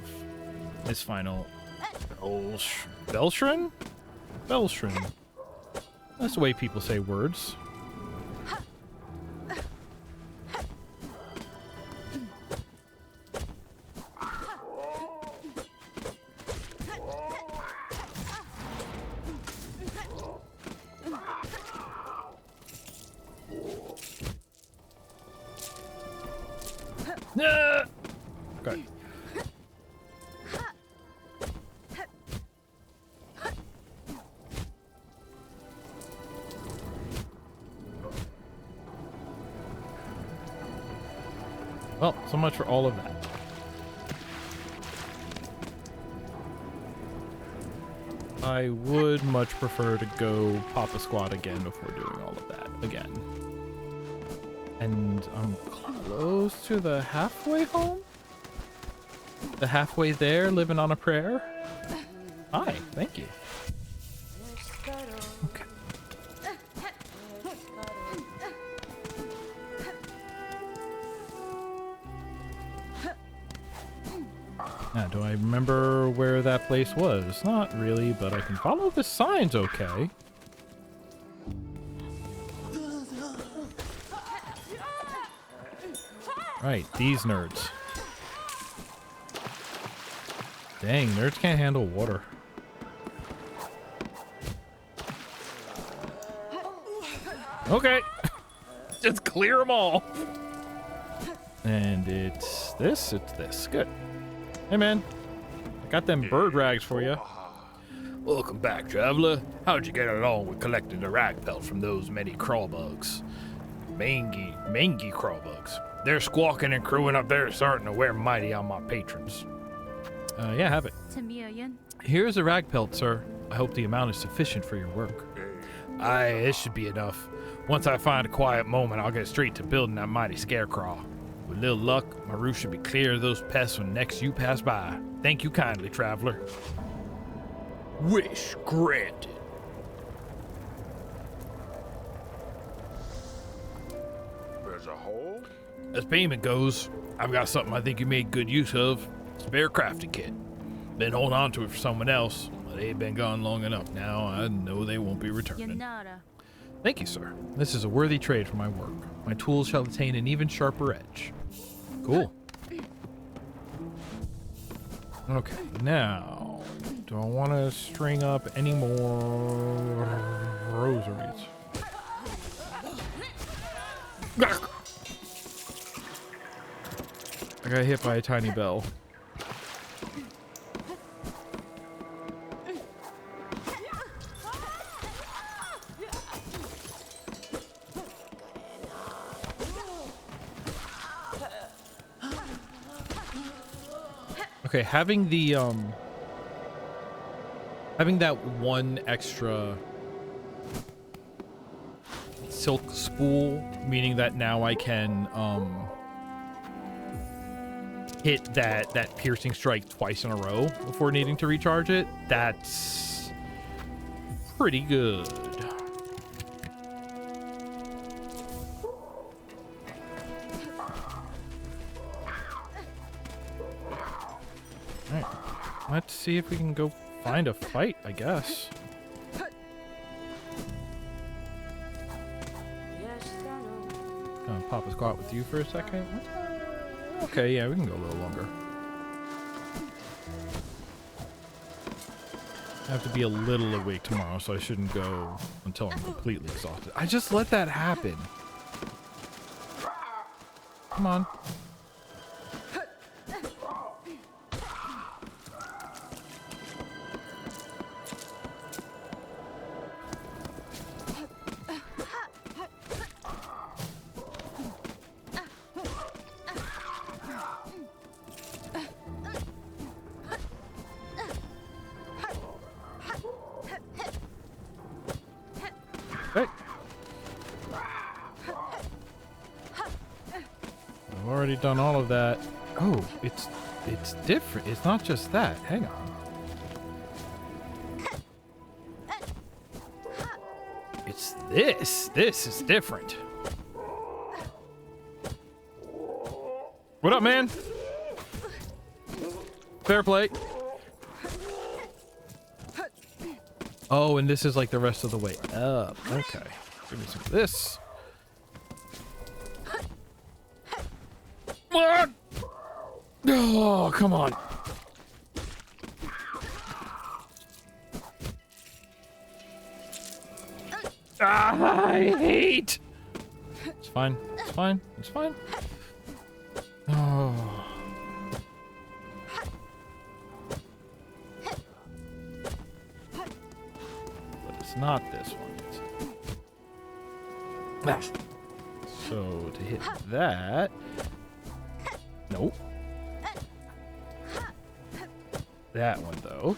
D: this final... Belshrin? Belshrin. That's the way people say words. Okay. Well, so much for all of that. I would much prefer to go pop a squat again before doing all of that again. And I'm close to the halfway home? The halfway there, living on a prayer? Hi, thank you. Okay. Now, do I remember where that place was? Not really, but I can follow the signs okay. Right, these nerds. Dang, nerds can't handle water. Okay. Just clear them all. And it's this. Good. Hey, man. I got them bird rags for you.
E: Welcome back, traveler. How'd you get along with collecting the rag pelt from those many crawlbugs? Mangy crawlbugs. They're squawking and crowing up there, starting to wear mighty on my patrons.
D: Yeah, have it.
C: Tamiyan.
D: Here's a rag pelt, sir. I hope the amount is sufficient for your work.
E: Aye, it should be enough. Once I find a quiet moment, I'll get straight to building that mighty scarecrow. With little luck, my roof should be clear of those pests when next you pass by. Thank you kindly, traveler. Wish granted.
F: There's a hole?
E: As payment goes, I've got something I think you made good use of. Spare crafting kit. Been holding on to it for someone else, but they've been gone long enough now. I know they won't be returning.
C: Yanara.
D: Thank you, sir. This is a worthy trade for my work. My tools shall attain an even sharper edge. Cool. Okay, now, do I want to string up any more rosaries? I got hit by a tiny bell. Okay, having the having that one extra silk spool, meaning that now I can hit that piercing strike twice in a row before needing to recharge it. That's pretty good. Alright, let's see if we can go find a fight, I guess. Gonna pop a squat with you for a second. Okay, yeah, we can go a little longer. I have to be a little awake tomorrow, so I shouldn't go until I'm completely exhausted. I just let that happen. Come on. Hey. I've already done all of that. Oh, it's different. It's not just that. Hang on. It's this. This is different. What up, man? Fair play. Oh, and this is like the rest of the way up. Okay. Give me some of this. What? Oh, come on. Ah, I hate. It's fine. It's fine. It's fine. Oh. It's not this one. So to hit that, Nope. That one, though.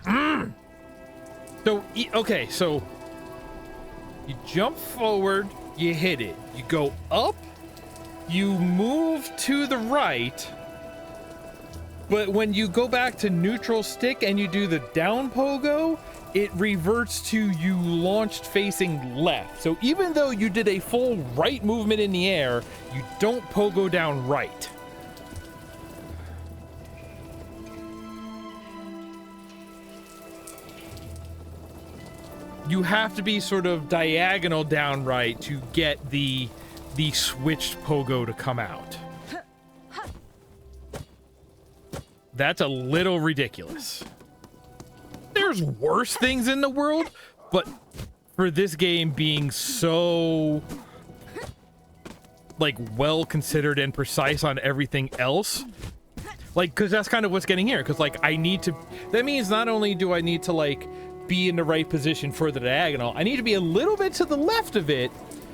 D: Oh. So, okay, so you jump forward, you hit it. You go up, you move to the right, but when you go back to neutral stick and you do the down pogo, it reverts to you launched facing left. So even though you did a full right movement in the air, you don't pogo down right. You have to be sort of diagonal down right to get the switched pogo to come out. That's a little ridiculous. There's worse things in the world, but for this game being so like well considered and precise on everything else, like, because that's kind of what's getting here, because like I need to, that means not only do I need to like be in the right position for the diagonal, I need to be a little bit to the left of it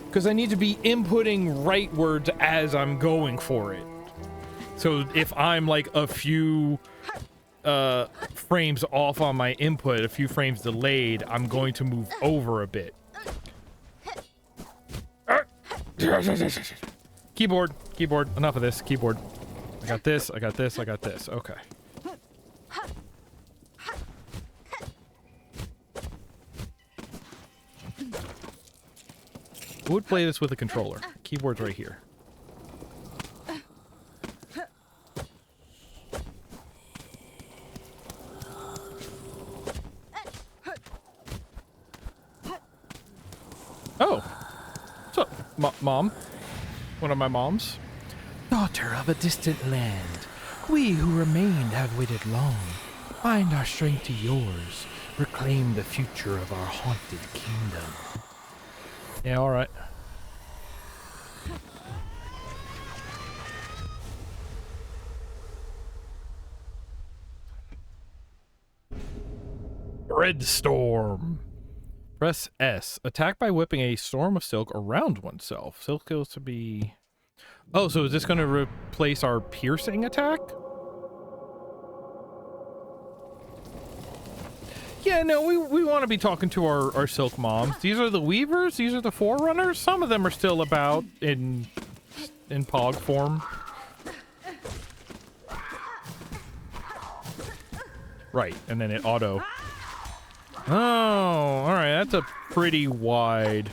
D: because I need to be inputting rightwards as I'm going for it. So if I'm like a few frames off on my input, a few frames delayed, I'm going to move over a bit. Keyboard, enough of this. Keyboard. I got this. Okay. Who would play this with a controller? Keyboard's right here. Oh. What's up, Mom? One of my moms?
A: Daughter of a distant land, we who remained have waited long. Bind our strength to yours. Reclaim the future of our haunted kingdom.
D: Yeah, alright. Red Storm. Press S. Attack by whipping a storm of silk around oneself. Silk goes to be... Oh, so is this going to replace our piercing attack? Yeah, no, we want to be talking to our silk moms. These are the weavers. These are the forerunners. Some of them are still about in pog form. Right, and then it auto. Oh, all right. That's a pretty wide.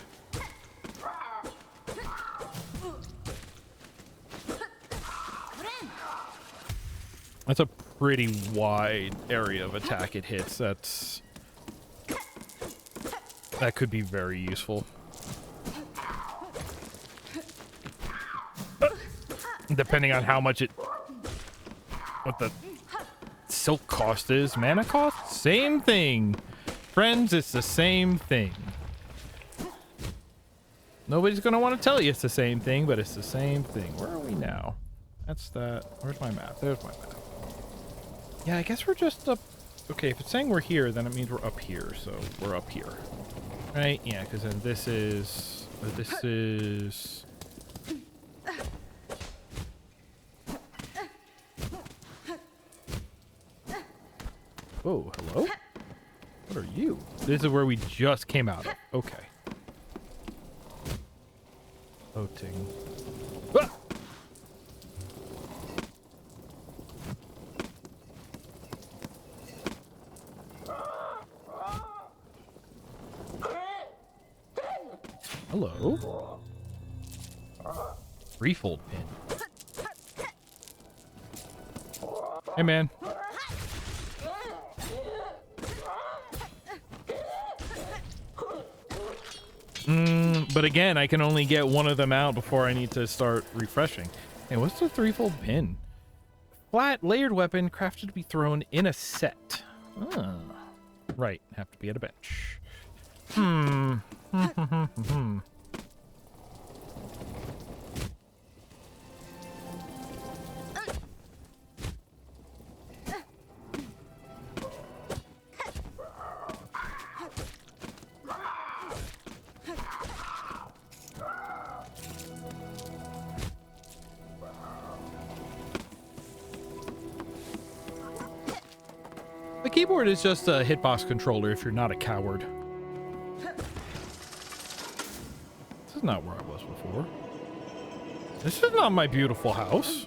D: That's a pretty wide area of attack it hits. That could be very useful. Depending on how much what the silk cost is. Mana cost? Same thing. Friends, it's the same thing. Nobody's gonna want to tell you it's the same thing, but it's the same thing. Where are we now? That's that. Where's my map? There's my map. Yeah, I guess we're just up. Okay, if it's saying we're here, then it means we're up here. So we're up here. Right? Yeah, because then this is... Whoa, hello? What are you? This is where we just came out of. Okay. Voting. Ah! Hello. Threefold pin. Hey, man. But again, I can only get one of them out before I need to start refreshing. Hey, what's the threefold pin? Flat layered weapon crafted to be thrown in a set. Ah. Right, have to be at a bench. The keyboard is just a hitbox controller if you're not a coward. This is not where I was before. This is not my beautiful house.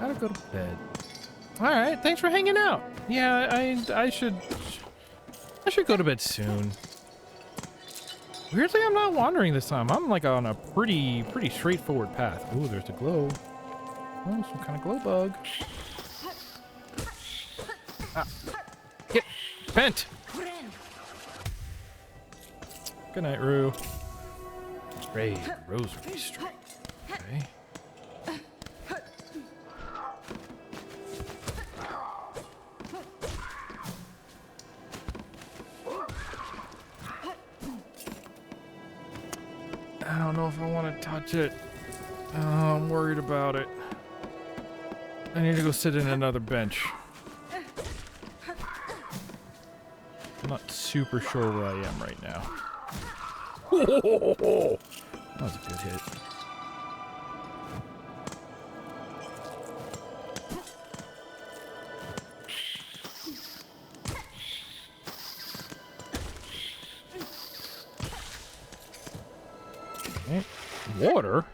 D: Gotta go to bed. All right, thanks for hanging out. Yeah, I should go to bed soon. Weirdly, I'm not wandering this time. I'm like on a pretty straightforward path. Ooh, there's a glow. Oh, some kind of glow bug. Ah, get bent. Good night, Rue. Raid Rosary Street. Okay. I don't know if I want to touch it. Oh, I'm worried about it. I need to go sit in another bench. I'm not super sure where I am right now. That was a good hit. Okay. Water?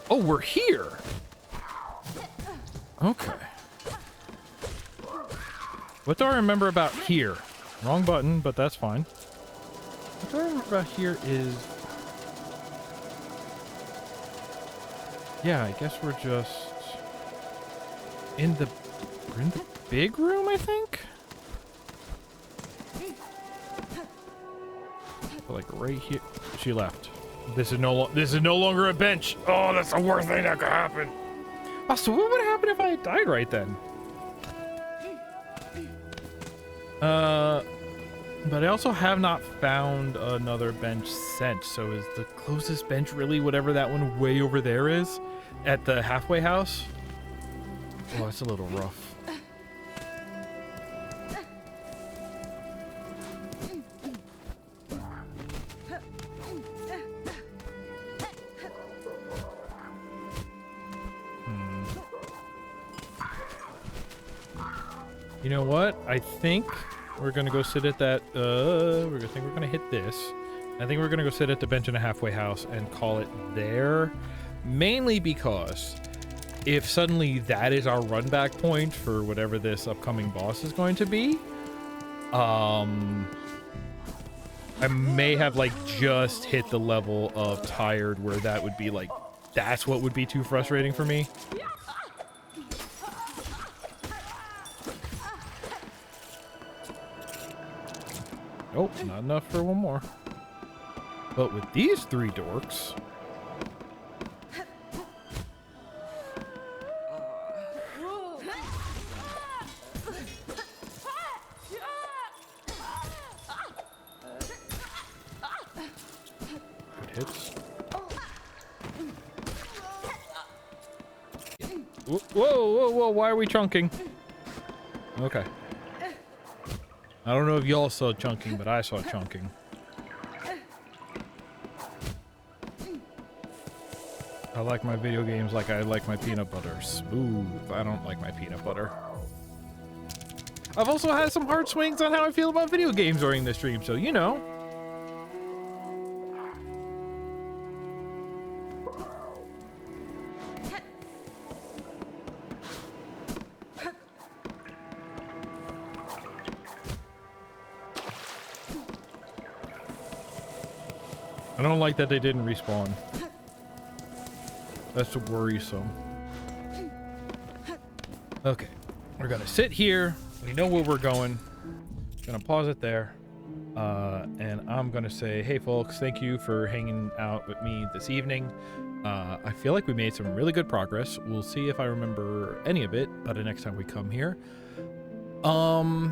D: Oh, we're here. Okay. What do I remember about here? Wrong button, but that's fine. What do I remember about here is... Yeah, I guess we're just... We're in the big room, I think? Like right here. She left. This is no longer a bench. Oh, that's the worst thing that could happen. Oh, so what would happen if I had died right then? But I also have not found another bench since. So is the closest bench really whatever that one way over there is at the halfway house? Oh, that's a little rough. You know what? I think we're gonna go sit at that. We're gonna hit this. I think we're gonna go sit at the bench in a halfway house and call it there. Mainly because if suddenly that is our run back point for whatever this upcoming boss is going to be, I may have like just hit the level of tired where that would be like, that's what would be too frustrating for me. Oh, not enough for one more. But with these three dorks... Good hits. Whoa, whoa, whoa, why are we chunking? Okay. I don't know if y'all saw chunking, but I saw chunking. I like my video games like I like my peanut butter. Smooth. I don't like my peanut butter. I've also had some hard swings on how I feel about video games during this stream, so you know. I don't like that they didn't respawn. That's worrisome. Okay, we're gonna sit here. We know where we're going. Gonna pause it there. And I'm gonna say, hey folks, thank you for hanging out with me this evening. I feel like we made some really good progress. We'll see if I remember any of it by the next time we come here. I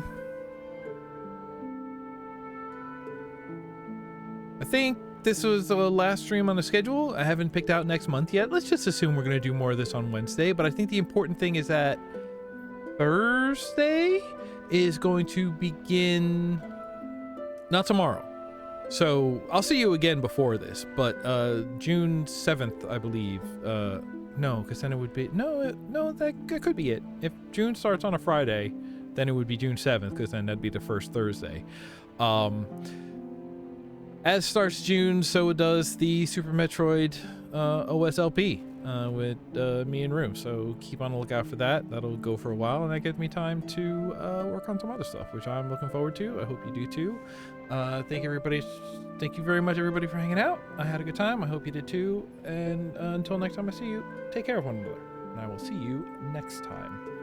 D: think this was the last stream on the schedule. I haven't picked out next month yet. Let's just assume we're going to do more of this on Wednesday. But I think the important thing is that Thursday is going to begin Not tomorrow. So I'll see you again before this, but June 7th, I believe. No, because then it would be that could be it. If June starts on a Friday, then it would be June 7th, because then that'd be the first Thursday. As starts June, so does the Super Metroid OSLP with me and Room. So keep on the lookout for that. That'll go for a while, and that gives me time to work on some other stuff, which I'm looking forward to. I hope you do too. Thank you very much, everybody, for hanging out. I had a good time. I hope you did too. And until next time I see you, take care of one another. And I will see you next time.